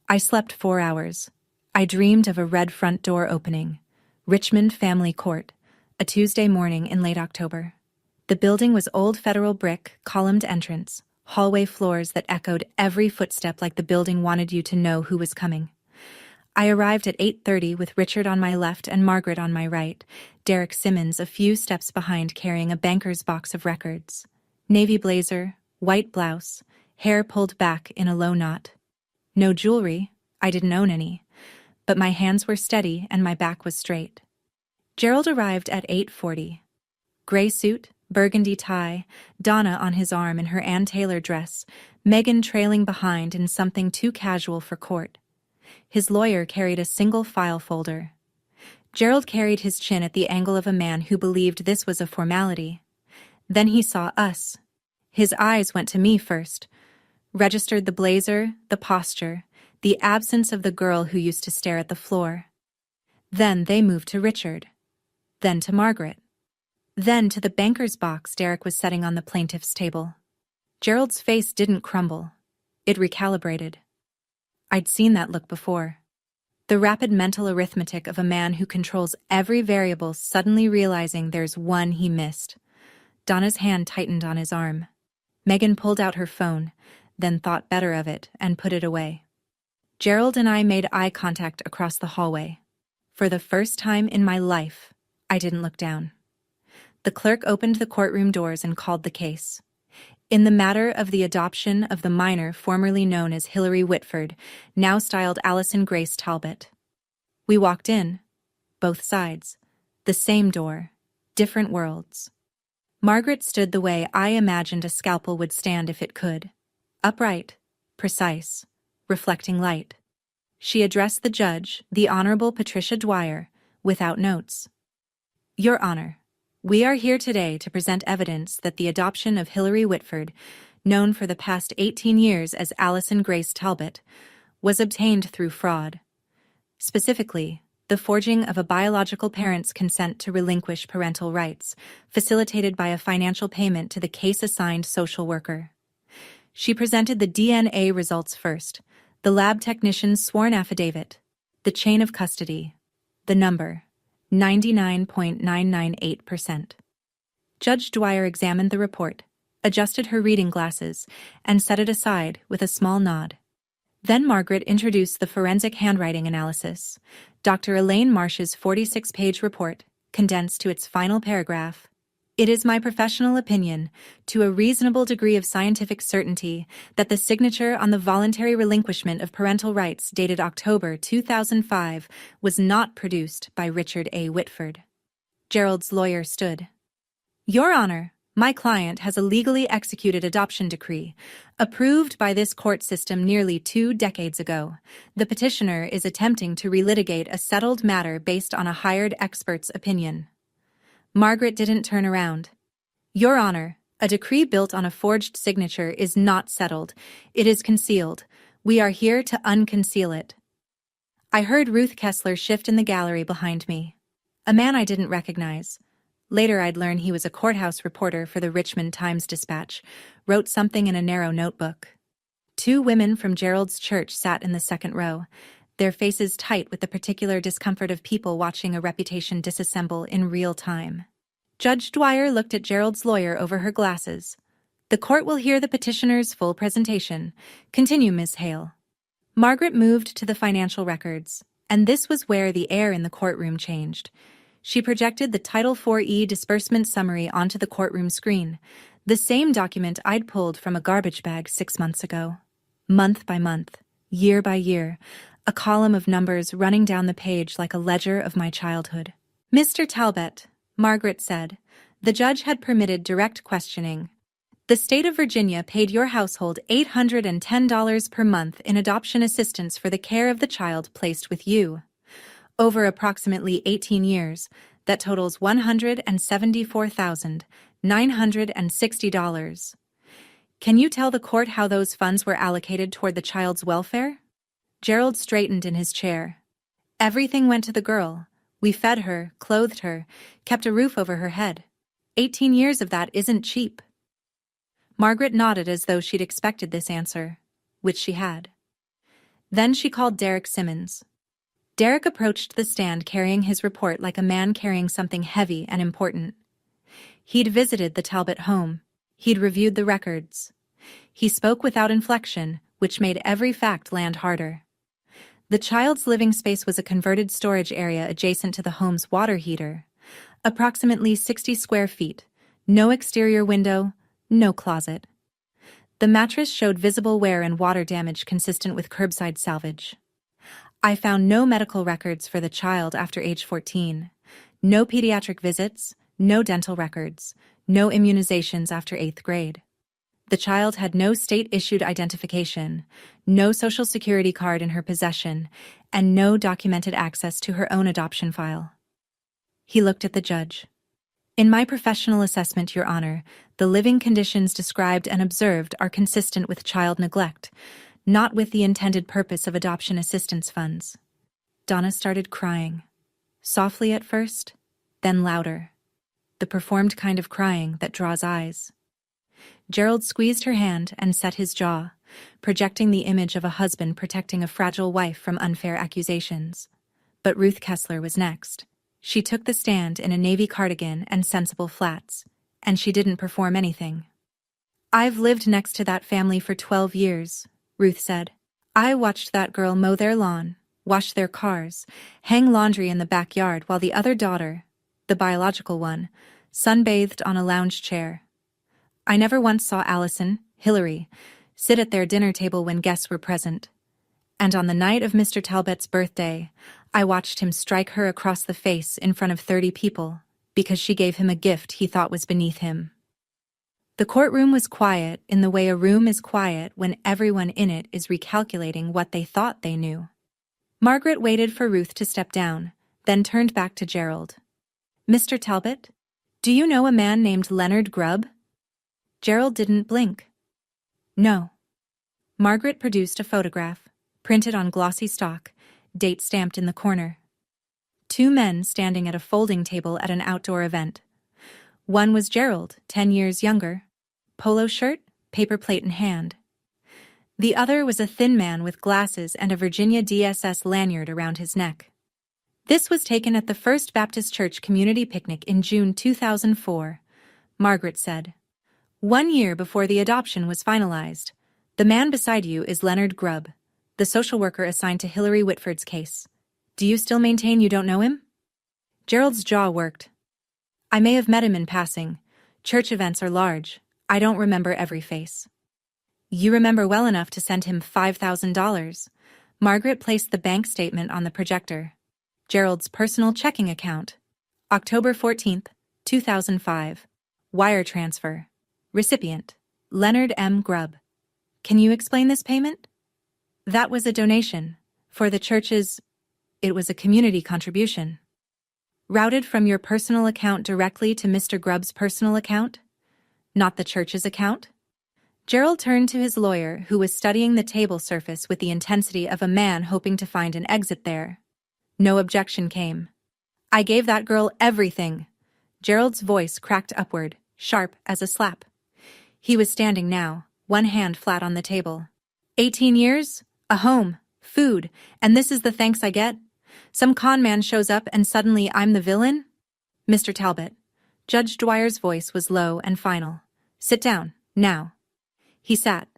I slept 4 hours. I dreamed of a red front door opening. Richmond Family Court, a Tuesday morning in late October. The building was old federal brick, columned entrance, hallway floors that echoed every footstep like the building wanted you to know who was coming. I arrived at 8:30 with Richard on my left and Margaret on my right, Derek Simmons a few steps behind carrying a banker's box of records. Navy blazer, white blouse, hair pulled back in a low knot. No jewelry, I didn't own any, but my hands were steady and my back was straight. Gerald arrived at 8:40. Gray suit, burgundy tie, Donna on his arm in her Ann Taylor dress, Megan trailing behind in something too casual for court. His lawyer carried a single file folder. Gerald carried his chin at the angle of a man who believed this was a formality. Then he saw us. His eyes went to me first, registered the blazer, the posture, the absence of the girl who used to stare at the floor. Then they moved to Richard. Then to Margaret. Then to the banker's box Derek was setting on the plaintiff's table. Gerald's face didn't crumble. It recalibrated. I'd seen that look before. The rapid mental arithmetic of a man who controls every variable suddenly realizing there's one he missed. Donna's hand tightened on his arm. Megan pulled out her phone, then thought better of it and put it away. Gerald and I made eye contact across the hallway. For the first time in my life, I didn't look down. The clerk opened the courtroom doors and called the case. In the matter of the adoption of the minor formerly known as Hillary Whitford, now styled Allison Grace Talbot. We walked in, both sides, the same door, different worlds. Margaret stood the way I imagined a scalpel would stand if it could, upright, precise, reflecting light. She addressed the judge, the Honorable Patricia Dwyer, without notes. Your Honor, we are here today to present evidence that the adoption of Hillary Whitford, known for the past 18 years as Allison Grace Talbot, was obtained through fraud. Specifically, the forging of a biological parent's consent to relinquish parental rights, facilitated by a financial payment to the case-assigned social worker. She presented the DNA results first, the lab technician's sworn affidavit, the chain of custody, the number, 99.998%. Judge Dwyer examined the report, adjusted her reading glasses, and set it aside with a small nod. Then Margaret introduced the forensic handwriting analysis, Dr. Elaine Marsh's 46-page report, condensed to its final paragraph. It is my professional opinion, to a reasonable degree of scientific certainty, that the signature on the voluntary relinquishment of parental rights dated October 2005 was not produced by Richard A. Whitford. Gerald's lawyer stood. Your Honor, my client has a legally executed adoption decree, approved by this court system nearly 2 decades ago. The petitioner is attempting to relitigate a settled matter based on a hired expert's opinion. Margaret didn't turn around. Your Honor, a decree built on a forged signature is not settled. It is concealed. We are here to unconceal it. I heard Ruth Kessler shift in the gallery behind me. A man I didn't recognize. Later I'd learn he was a courthouse reporter for the Richmond Times-Dispatch, wrote something in a narrow notebook. 2 women from Gerald's church sat in the second row, their faces tight with the particular discomfort of people watching a reputation disassemble in real time. Judge Dwyer looked at Gerald's lawyer over her glasses. The court will hear the petitioner's full presentation. Continue, Ms. Hale. Margaret moved to the financial records, and this was where the air in the courtroom changed. She projected the Title IV-E disbursement summary onto the courtroom screen, the same document I'd pulled from a garbage bag 6 months ago. Month by month, year by year, a column of numbers running down the page like a ledger of my childhood. Mr. Talbot, Margaret said, The judge had permitted direct questioning. The state of Virginia paid your household $810 per month in adoption assistance for the care of the child placed with you. Over approximately 18 years, that totals $174,960. Can you tell the court how those funds were allocated toward the child's welfare? Gerald straightened in his chair. Everything went to the girl. We fed her, clothed her, kept a roof over her head. 18 years of that isn't cheap. Margaret nodded as though she'd expected this answer, which she had. Then she called Derek Simmons. Derek approached the stand carrying his report like a man carrying something heavy and important. He'd visited the Talbot home. He'd reviewed the records. He spoke without inflection, which made every fact land harder. The child's living space was a converted storage area adjacent to the home's water heater. Approximately 60 square feet. No exterior window, no closet. The mattress showed visible wear and water damage consistent with curbside salvage. I found no medical records for the child after age 14. No pediatric visits, no dental records, no immunizations after 8th grade. The child had no state-issued identification, no social security card in her possession, and no documented access to her own adoption file. He looked at the judge. In my professional assessment, Your Honor, the living conditions described and observed are consistent with child neglect, not with the intended purpose of adoption assistance funds. Donna started crying. Softly at first, then louder. The performed kind of crying that draws eyes. Gerald squeezed her hand and set his jaw, projecting the image of a husband protecting a fragile wife from unfair accusations. But Ruth Kessler was next. She took the stand in a navy cardigan and sensible flats, and she didn't perform anything. I've lived next to that family for 12 years, Ruth said. I watched that girl mow their lawn, wash their cars, hang laundry in the backyard while the other daughter, the biological one, sunbathed on a lounge chair. I never once saw Allison, Hillary, sit at their dinner table when guests were present. And on the night of Mr. Talbot's birthday, I watched him strike her across the face in front of 30 people because she gave him a gift he thought was beneath him. The courtroom was quiet in the way a room is quiet when everyone in it is recalculating what they thought they knew. Margaret waited for Ruth to step down, then turned back to Gerald. Mr. Talbot, do you know a man named Leonard Grubb? Gerald didn't blink. No. Margaret produced a photograph, printed on glossy stock, date stamped in the corner. 2 men standing at a folding table at an outdoor event. One was Gerald, 10 years younger. Polo shirt, paper plate in hand. The other was a thin man with glasses and a Virginia DSS lanyard around his neck. This was taken at the First Baptist Church community picnic in June 2004, Margaret said. 1 year before the adoption was finalized. The man beside you is Leonard Grubb, the social worker assigned to Hillary Whitford's case. Do you still maintain you don't know him? Gerald's jaw worked. I may have met him in passing. Church events are large. I don't remember every face. You remember well enough to send him $5,000. Margaret placed the bank statement on the projector. Gerald's personal checking account. October 14th, 2005. Wire transfer. Recipient, Leonard M. Grubb. Can you explain this payment? That was a donation. For the church's... It was a community contribution. Routed from your personal account directly to Mr. Grubb's personal account? Not the church's account? Gerald turned to his lawyer, who was studying the table surface with the intensity of a man hoping to find an exit there. No objection came. I gave that girl everything. Gerald's voice cracked upward, sharp as a slap. He was standing now, one hand flat on the table. 18 years, a home, food, and this is the thanks I get? Some con man shows up and suddenly I'm the villain? Mr. Talbot. Judge Dwyer's voice was low and final. Sit down, now. He sat,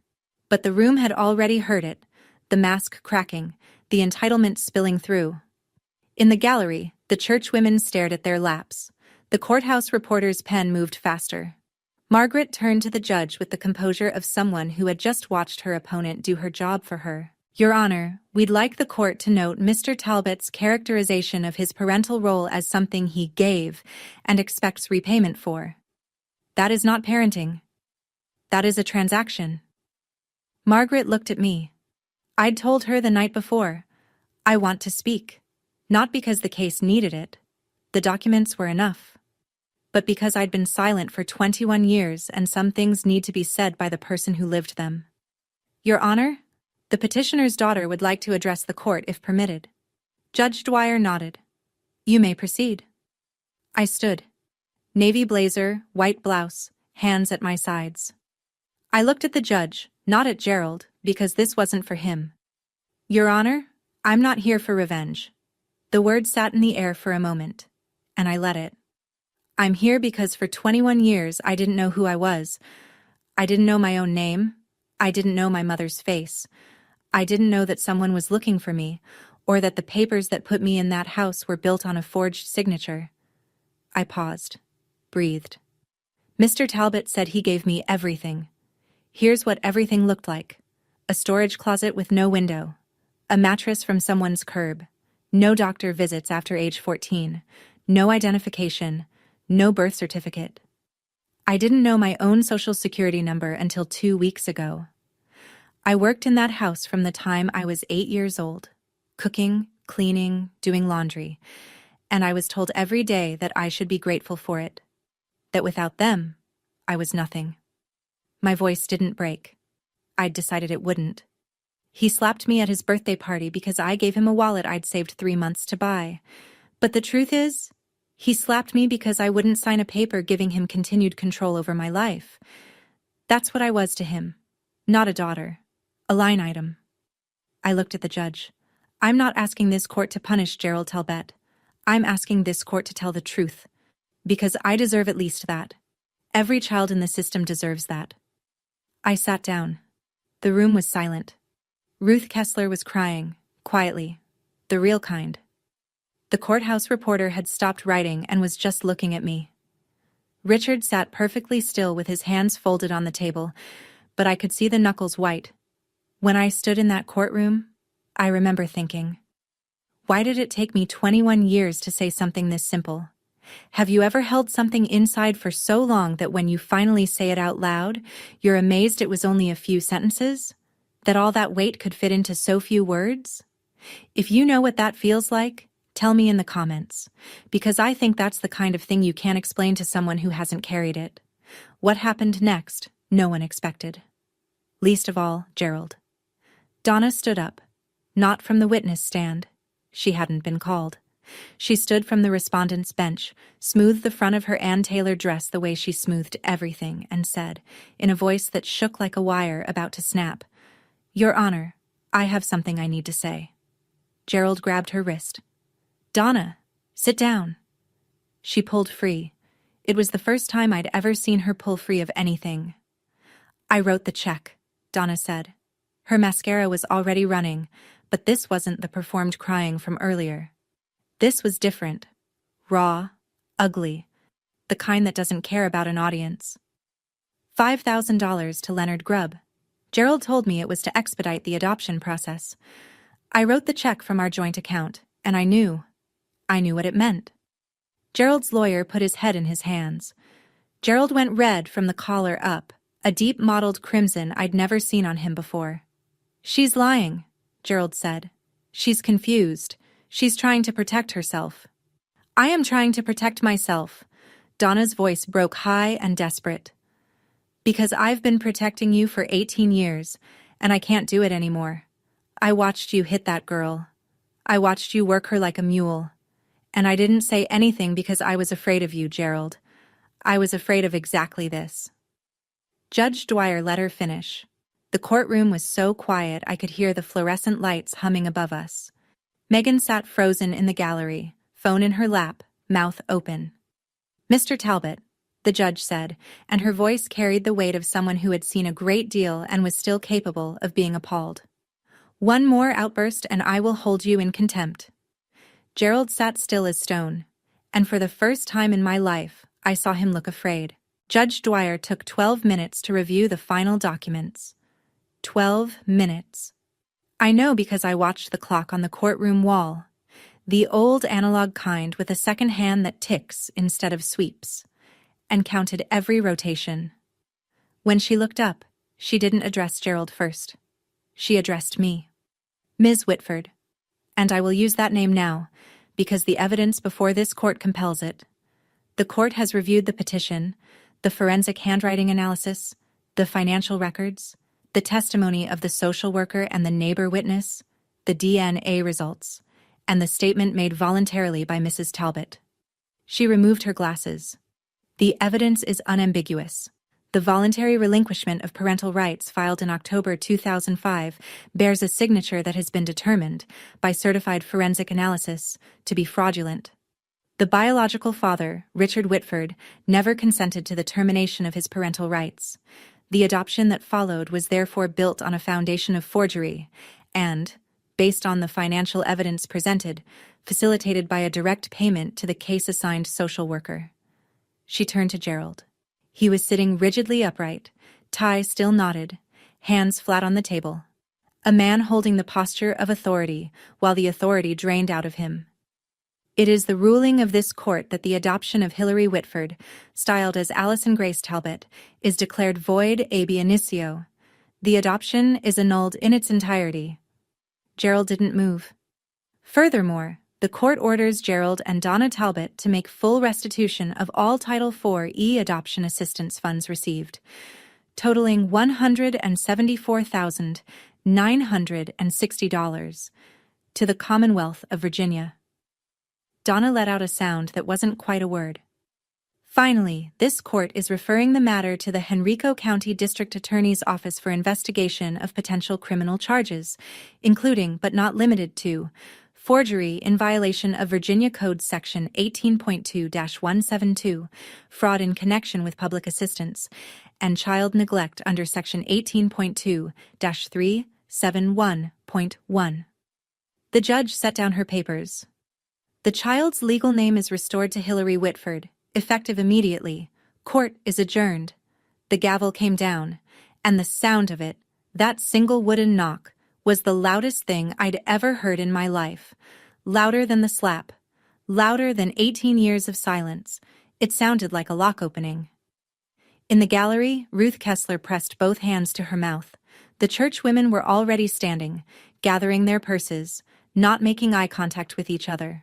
but the room had already heard it, the mask cracking, the entitlement spilling through. In the gallery, the church women stared at their laps. The courthouse reporter's pen moved faster. Margaret turned to the judge with the composure of someone who had just watched her opponent do her job for her. Your Honor, we'd like the court to note Mr. Talbot's characterization of his parental role as something he gave and expects repayment for. That is not parenting. That is a transaction. Margaret looked at me. I'd told her the night before, I want to speak. Not because the case needed it. The documents were enough. But because I'd been silent for 21 years and some things need to be said by the person who lived them. Your Honor, the petitioner's daughter would like to address the court if permitted. Judge Dwyer nodded. You may proceed. I stood. Navy blazer, white blouse, hands at my sides. I looked at the judge, not at Gerald, because this wasn't for him. Your Honor, I'm not here for revenge. The word sat in the air for a moment, and I let it. I'm here because for 21 years I didn't know who I was. I didn't know my own name. I didn't know my mother's face. I didn't know that someone was looking for me, or that the papers that put me in that house were built on a forged signature. I paused, breathed. Mr. Talbot said he gave me everything. Here's what everything looked like. A storage closet with no window. A mattress from someone's curb. No doctor visits after age 14. No identification. No birth certificate. I didn't know my own social security number until 2 weeks ago. I worked in that house from the time I was 8 years old, cooking, cleaning, doing laundry, and I was told every day that I should be grateful for it, that without them, I was nothing. My voice didn't break. I'd decided it wouldn't. He slapped me at his birthday party because I gave him a wallet I'd saved 3 months to buy. But the truth is, he slapped me because I wouldn't sign a paper giving him continued control over my life. That's what I was to him. Not a daughter. A line item. I looked at the judge. I'm not asking this court to punish Gerald Talbot. I'm asking this court to tell the truth. Because I deserve at least that. Every child in the system deserves that. I sat down. The room was silent. Ruth Kessler was crying, quietly. The real kind. The courthouse reporter had stopped writing and was just looking at me. Richard sat perfectly still with his hands folded on the table, but I could see the knuckles white. When I stood in that courtroom, I remember thinking, why did it take me 21 years to say something this simple? Have you ever held something inside for so long that when you finally say it out loud, you're amazed it was only a few sentences? That all that weight could fit into so few words? If you know what that feels like, tell me in the comments, because I think that's the kind of thing you can't explain to someone who hasn't carried it. What happened next, no one expected. Least of all, Gerald. Donna stood up, not from the witness stand. She hadn't been called. She stood from the respondent's bench, smoothed the front of her Ann Taylor dress the way she smoothed everything, and said, in a voice that shook like a wire about to snap, Your Honor, I have something I need to say. Gerald grabbed her wrist. Donna, sit down. She pulled free. It was the first time I'd ever seen her pull free of anything. I wrote the check, Donna said. Her mascara was already running, but this wasn't the performed crying from earlier. This was different. Raw, ugly, the kind that doesn't care about an audience. $5,000 to Leonard Grubb. Gerald told me it was to expedite the adoption process. I wrote the check from our joint account, and I knew what it meant. Gerald's lawyer put his head in his hands. Gerald went red from the collar up, a deep mottled crimson I'd never seen on him before. She's lying, Gerald said. She's confused. She's trying to protect herself. I am trying to protect myself. Donna's voice broke high and desperate. Because I've been protecting you for 18 years, and I can't do it anymore. I watched you hit that girl. I watched you work her like a mule. And I didn't say anything because I was afraid of you, Gerald. I was afraid of exactly this. Judge Dwyer let her finish. The courtroom was so quiet I could hear the fluorescent lights humming above us. Megan sat frozen in the gallery, phone in her lap, mouth open. Mr. Talbot, the judge said, and her voice carried the weight of someone who had seen a great deal and was still capable of being appalled. One more outburst and I will hold you in contempt. Gerald sat still as stone, and for the first time in my life, I saw him look afraid. Judge Dwyer took 12 minutes to review the final documents. 12 minutes. I know because I watched the clock on the courtroom wall. The old analog kind with a second hand that ticks instead of sweeps, and counted every rotation. When she looked up, she didn't address Gerald first. She addressed me. Ms. Whitford. And I will use that name now, because the evidence before this court compels it. The court has reviewed the petition, the forensic handwriting analysis, the financial records, the testimony of the social worker and the neighbor witness, the DNA results, and the statement made voluntarily by Mrs. Talbot. She removed her glasses. The evidence is unambiguous. The voluntary relinquishment of parental rights filed in October 2005 bears a signature that has been determined, by certified forensic analysis, to be fraudulent. The biological father, Richard Whitford, never consented to the termination of his parental rights. The adoption that followed was therefore built on a foundation of forgery, and, based on the financial evidence presented, facilitated by a direct payment to the case-assigned social worker. She turned to Gerald. He was sitting rigidly upright, tie still knotted, hands flat on the table. A man holding the posture of authority, while the authority drained out of him. It is the ruling of this court that the adoption of Hilary Whitford, styled as Alison Grace Talbot, is declared void ab initio. The adoption is annulled in its entirety. Gerald didn't move. Furthermore, the court orders Gerald and Donna Talbot to make full restitution of all Title IV adoption assistance funds received, totaling $174,960, to the Commonwealth of Virginia. Donna let out a sound that wasn't quite a word. Finally, this court is referring the matter to the Henrico County District Attorney's Office for investigation of potential criminal charges, including but not limited to forgery in violation of Virginia Code Section 18.2-172, fraud in connection with public assistance, and child neglect under Section 18.2-371.1. The judge set down her papers. The child's legal name is restored to Hilary Whitford, effective immediately. Court is adjourned. The gavel came down, and the sound of it, that single wooden knock, was the loudest thing I'd ever heard in my life. Louder than the slap. Louder than 18 years of silence. It sounded like a lock opening. In the gallery, Ruth Kessler pressed both hands to her mouth. The church women were already standing, gathering their purses, not making eye contact with each other.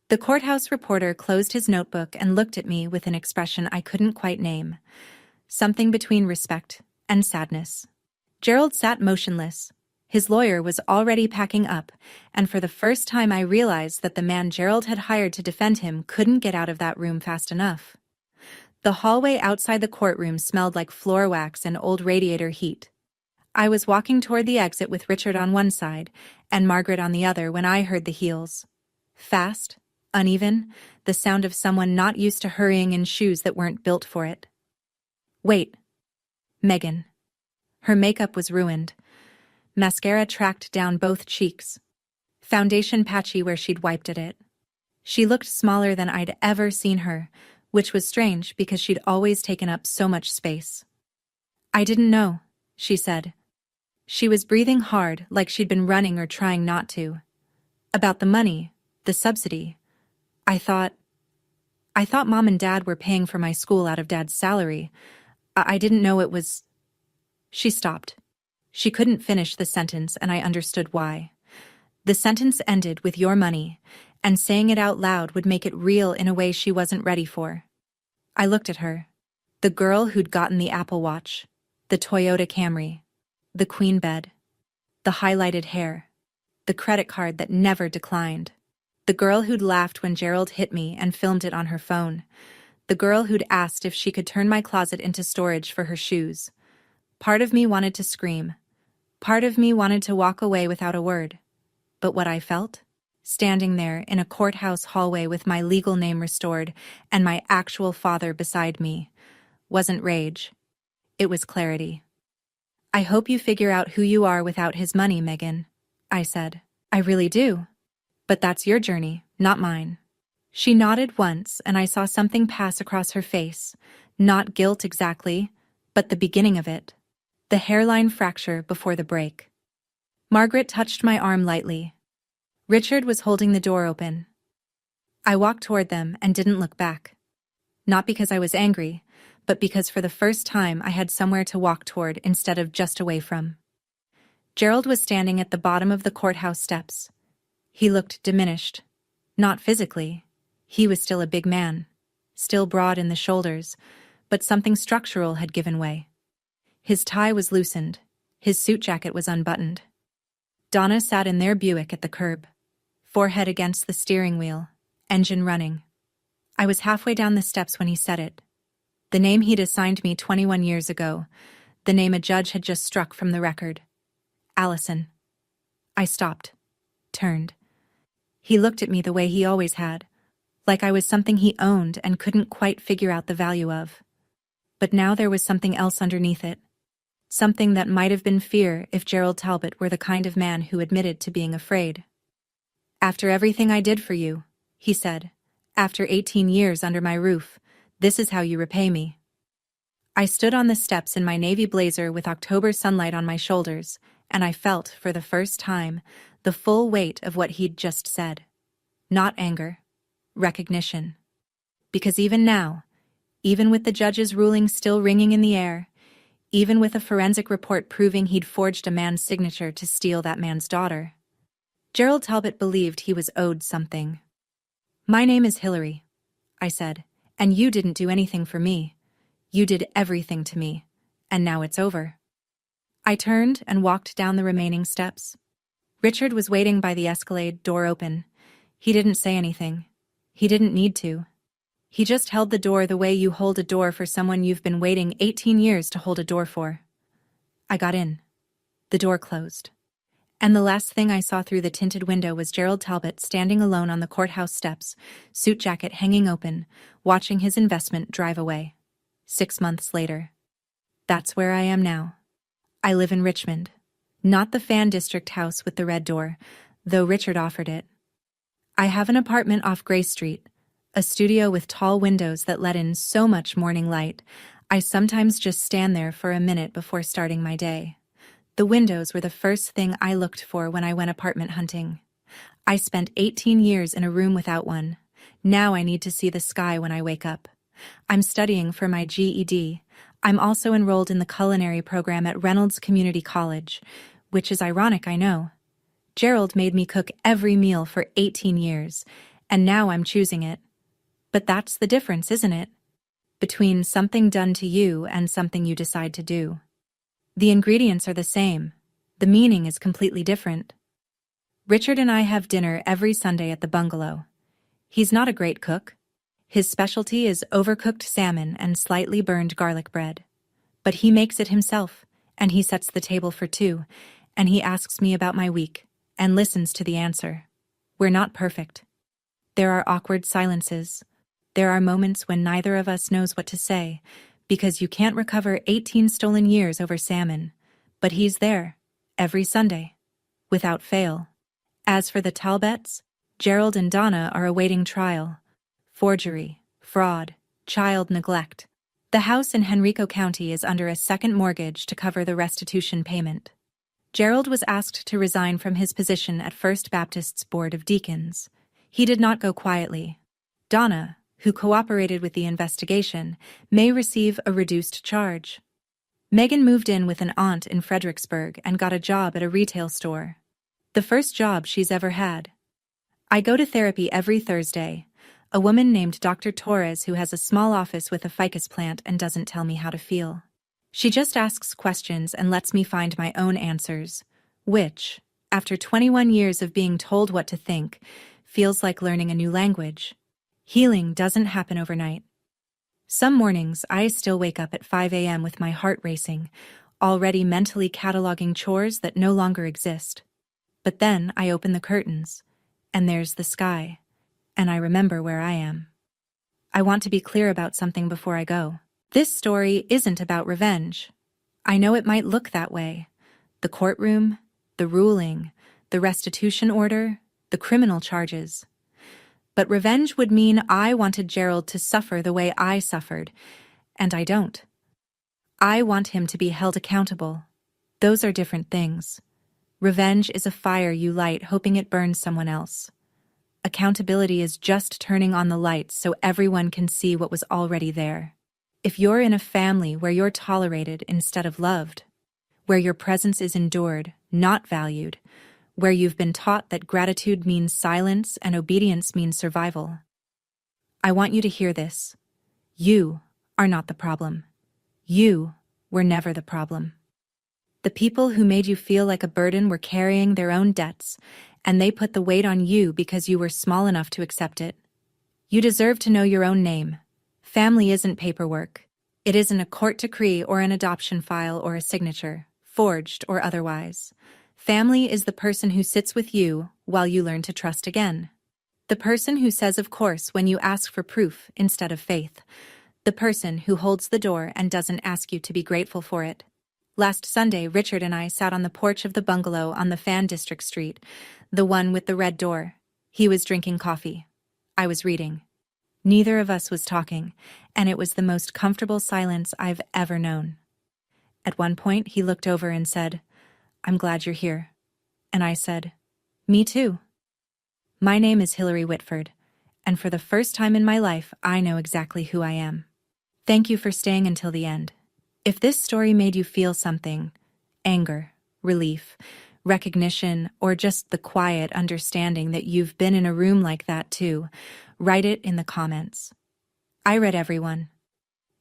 The courthouse reporter closed his notebook and looked at me with an expression I couldn't quite name. Something between respect and sadness. Gerald sat motionless. His lawyer was already packing up, and for the first time I realized that the man Gerald had hired to defend him couldn't get out of that room fast enough. The hallway outside the courtroom smelled like floor wax and old radiator heat. I was walking toward the exit with Richard on one side and Margaret on the other when I heard the heels. Fast, uneven, the sound of someone not used to hurrying in shoes that weren't built for it. Wait. Megan. Her makeup was ruined. Mascara tracked down both cheeks. Foundation patchy where she'd wiped at it. She looked smaller than I'd ever seen her, which was strange because she'd always taken up so much space. I didn't know, she said. She was breathing hard like she'd been running or trying not to. About the money, the subsidy. I thought Mom and Dad were paying for my school out of Dad's salary. I didn't know it was... She stopped. She couldn't finish the sentence, and I understood why. The sentence ended with your money, and saying it out loud would make it real in a way she wasn't ready for. I looked at her. The girl who'd gotten the Apple Watch, the Toyota Camry, the queen bed, the highlighted hair, the credit card that never declined, the girl who'd laughed when Gerald hit me and filmed it on her phone, the girl who'd asked if she could turn my closet into storage for her shoes. Part of me wanted to scream. Part of me wanted to walk away without a word. But what I felt, standing there in a courthouse hallway with my legal name restored and my actual father beside me, wasn't rage. It was clarity. I hope you figure out who you are without his money, Megan, I said. I really do. But that's your journey, not mine. She nodded once, and I saw something pass across her face. Not guilt exactly, but the beginning of it. The hairline fracture before the break. Margaret touched my arm lightly. Richard was holding the door open. I walked toward them and didn't look back. Not because I was angry, but because for the first time I had somewhere to walk toward instead of just away from. Gerald was standing at the bottom of the courthouse steps. He looked diminished. Not physically. He was still a big man, still broad in the shoulders, but something structural had given way. His tie was loosened. His suit jacket was unbuttoned. Donna sat in their Buick at the curb, forehead against the steering wheel, engine running. I was halfway down the steps when he said it. The name he'd assigned me 21 years ago, the name a judge had just struck from the record. Allison. I stopped, turned. He looked at me the way he always had, like I was something he owned and couldn't quite figure out the value of. But now there was something else underneath it. Something that might have been fear if Gerald Talbot were the kind of man who admitted to being afraid. After everything I did for you, he said, after 18 years under my roof, this is how you repay me. I stood on the steps in my navy blazer with October sunlight on my shoulders, and I felt, for the first time, the full weight of what he'd just said. Not anger. Recognition. Because even now, even with the judge's ruling still ringing in the air, even with a forensic report proving he'd forged a man's signature to steal that man's daughter, Gerald Talbot believed he was owed something. My name is Hillary, I said, and you didn't do anything for me. You did everything to me, and now it's over. I turned and walked down the remaining steps. Richard was waiting by the Escalade, door open. He didn't say anything. He didn't need to. He just held the door the way you hold a door for someone you've been waiting 18 years to hold a door for. I got in. The door closed. And the last thing I saw through the tinted window was Gerald Talbot standing alone on the courthouse steps, suit jacket hanging open, watching his investment drive away. 6 months later. That's where I am now. I live in Richmond. Not the fan district house with the red door, though Richard offered it. I have an apartment off Gray Street, a studio with tall windows that let in so much morning light, I sometimes just stand there for a minute before starting my day. The windows were the first thing I looked for when I went apartment hunting. I spent 18 years in a room without one. Now I need to see the sky when I wake up. I'm studying for my GED. I'm also enrolled in the culinary program at Reynolds Community College, which is ironic, I know. Gerald made me cook every meal for 18 years, and now I'm choosing it. But that's the difference, isn't it? Between something done to you and something you decide to do. The ingredients are the same. The meaning is completely different. Richard and I have dinner every Sunday at the bungalow. He's not a great cook. His specialty is overcooked salmon and slightly burned garlic bread. But he makes it himself, and he sets the table for two, and he asks me about my week, and listens to the answer. We're not perfect. There are awkward silences. There are moments when neither of us knows what to say, because you can't recover 18 stolen years over salmon. But he's there, every Sunday, without fail. As for the Talbots, Gerald and Donna are awaiting trial. Forgery, fraud, child neglect. The house in Henrico County is under a second mortgage to cover the restitution payment. Gerald was asked to resign from his position at First Baptist's Board of Deacons. He did not go quietly. Donna, who cooperated with the investigation, may receive a reduced charge. Megan moved in with an aunt in Fredericksburg and got a job at a retail store. The first job she's ever had. I go to therapy every Thursday. A woman named Dr. Torres who has a small office with a ficus plant and doesn't tell me how to feel. She just asks questions and lets me find my own answers, which, after 21 years of being told what to think, feels like learning a new language. Healing doesn't happen overnight. Some mornings I still wake up at 5 a.m. with my heart racing, already mentally cataloging chores that no longer exist. But then I open the curtains, and there's the sky, and I remember where I am. I want to be clear about something before I go. This story isn't about revenge. I know it might look that way. The courtroom, the ruling, the restitution order, the criminal charges. But revenge would mean I wanted Gerald to suffer the way I suffered, and I don't. I want him to be held accountable. Those are different things. Revenge is a fire you light hoping it burns someone else. Accountability is just turning on the lights so everyone can see what was already there. If you're in a family where you're tolerated instead of loved, where your presence is endured, not valued, where you've been taught that gratitude means silence and obedience means survival, I want you to hear this. You are not the problem. You were never the problem. The people who made you feel like a burden were carrying their own debts, and they put the weight on you because you were small enough to accept it. You deserve to know your own name. Family isn't paperwork. It isn't a court decree or an adoption file or a signature, forged or otherwise. Family is the person who sits with you while you learn to trust again. The person who says of course when you ask for proof instead of faith. The person who holds the door and doesn't ask you to be grateful for it. Last Sunday, Richard and I sat on the porch of the bungalow on the Fan District Street, the one with the red door. He was drinking coffee. I was reading. Neither of us was talking, and it was the most comfortable silence I've ever known. At one point, he looked over and said, "I'm glad you're here." And I said, "Me too." My name is Hillary Whitford, and for the first time in my life, I know exactly who I am. Thank you for staying until the end. If this story made you feel something, anger, relief, recognition, or just the quiet understanding that you've been in a room like that too, write it in the comments. I read everyone.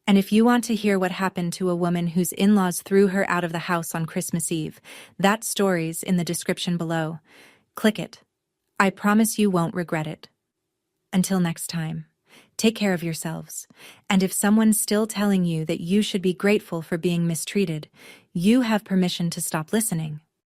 And if you want to hear what happened to a woman whose in-laws threw her out of the house on Christmas Eve, that story's in the description below. Click it. I promise you won't regret it. Until next time. Take care of yourselves, and if someone's still telling you that you should be grateful for being mistreated, you have permission to stop listening.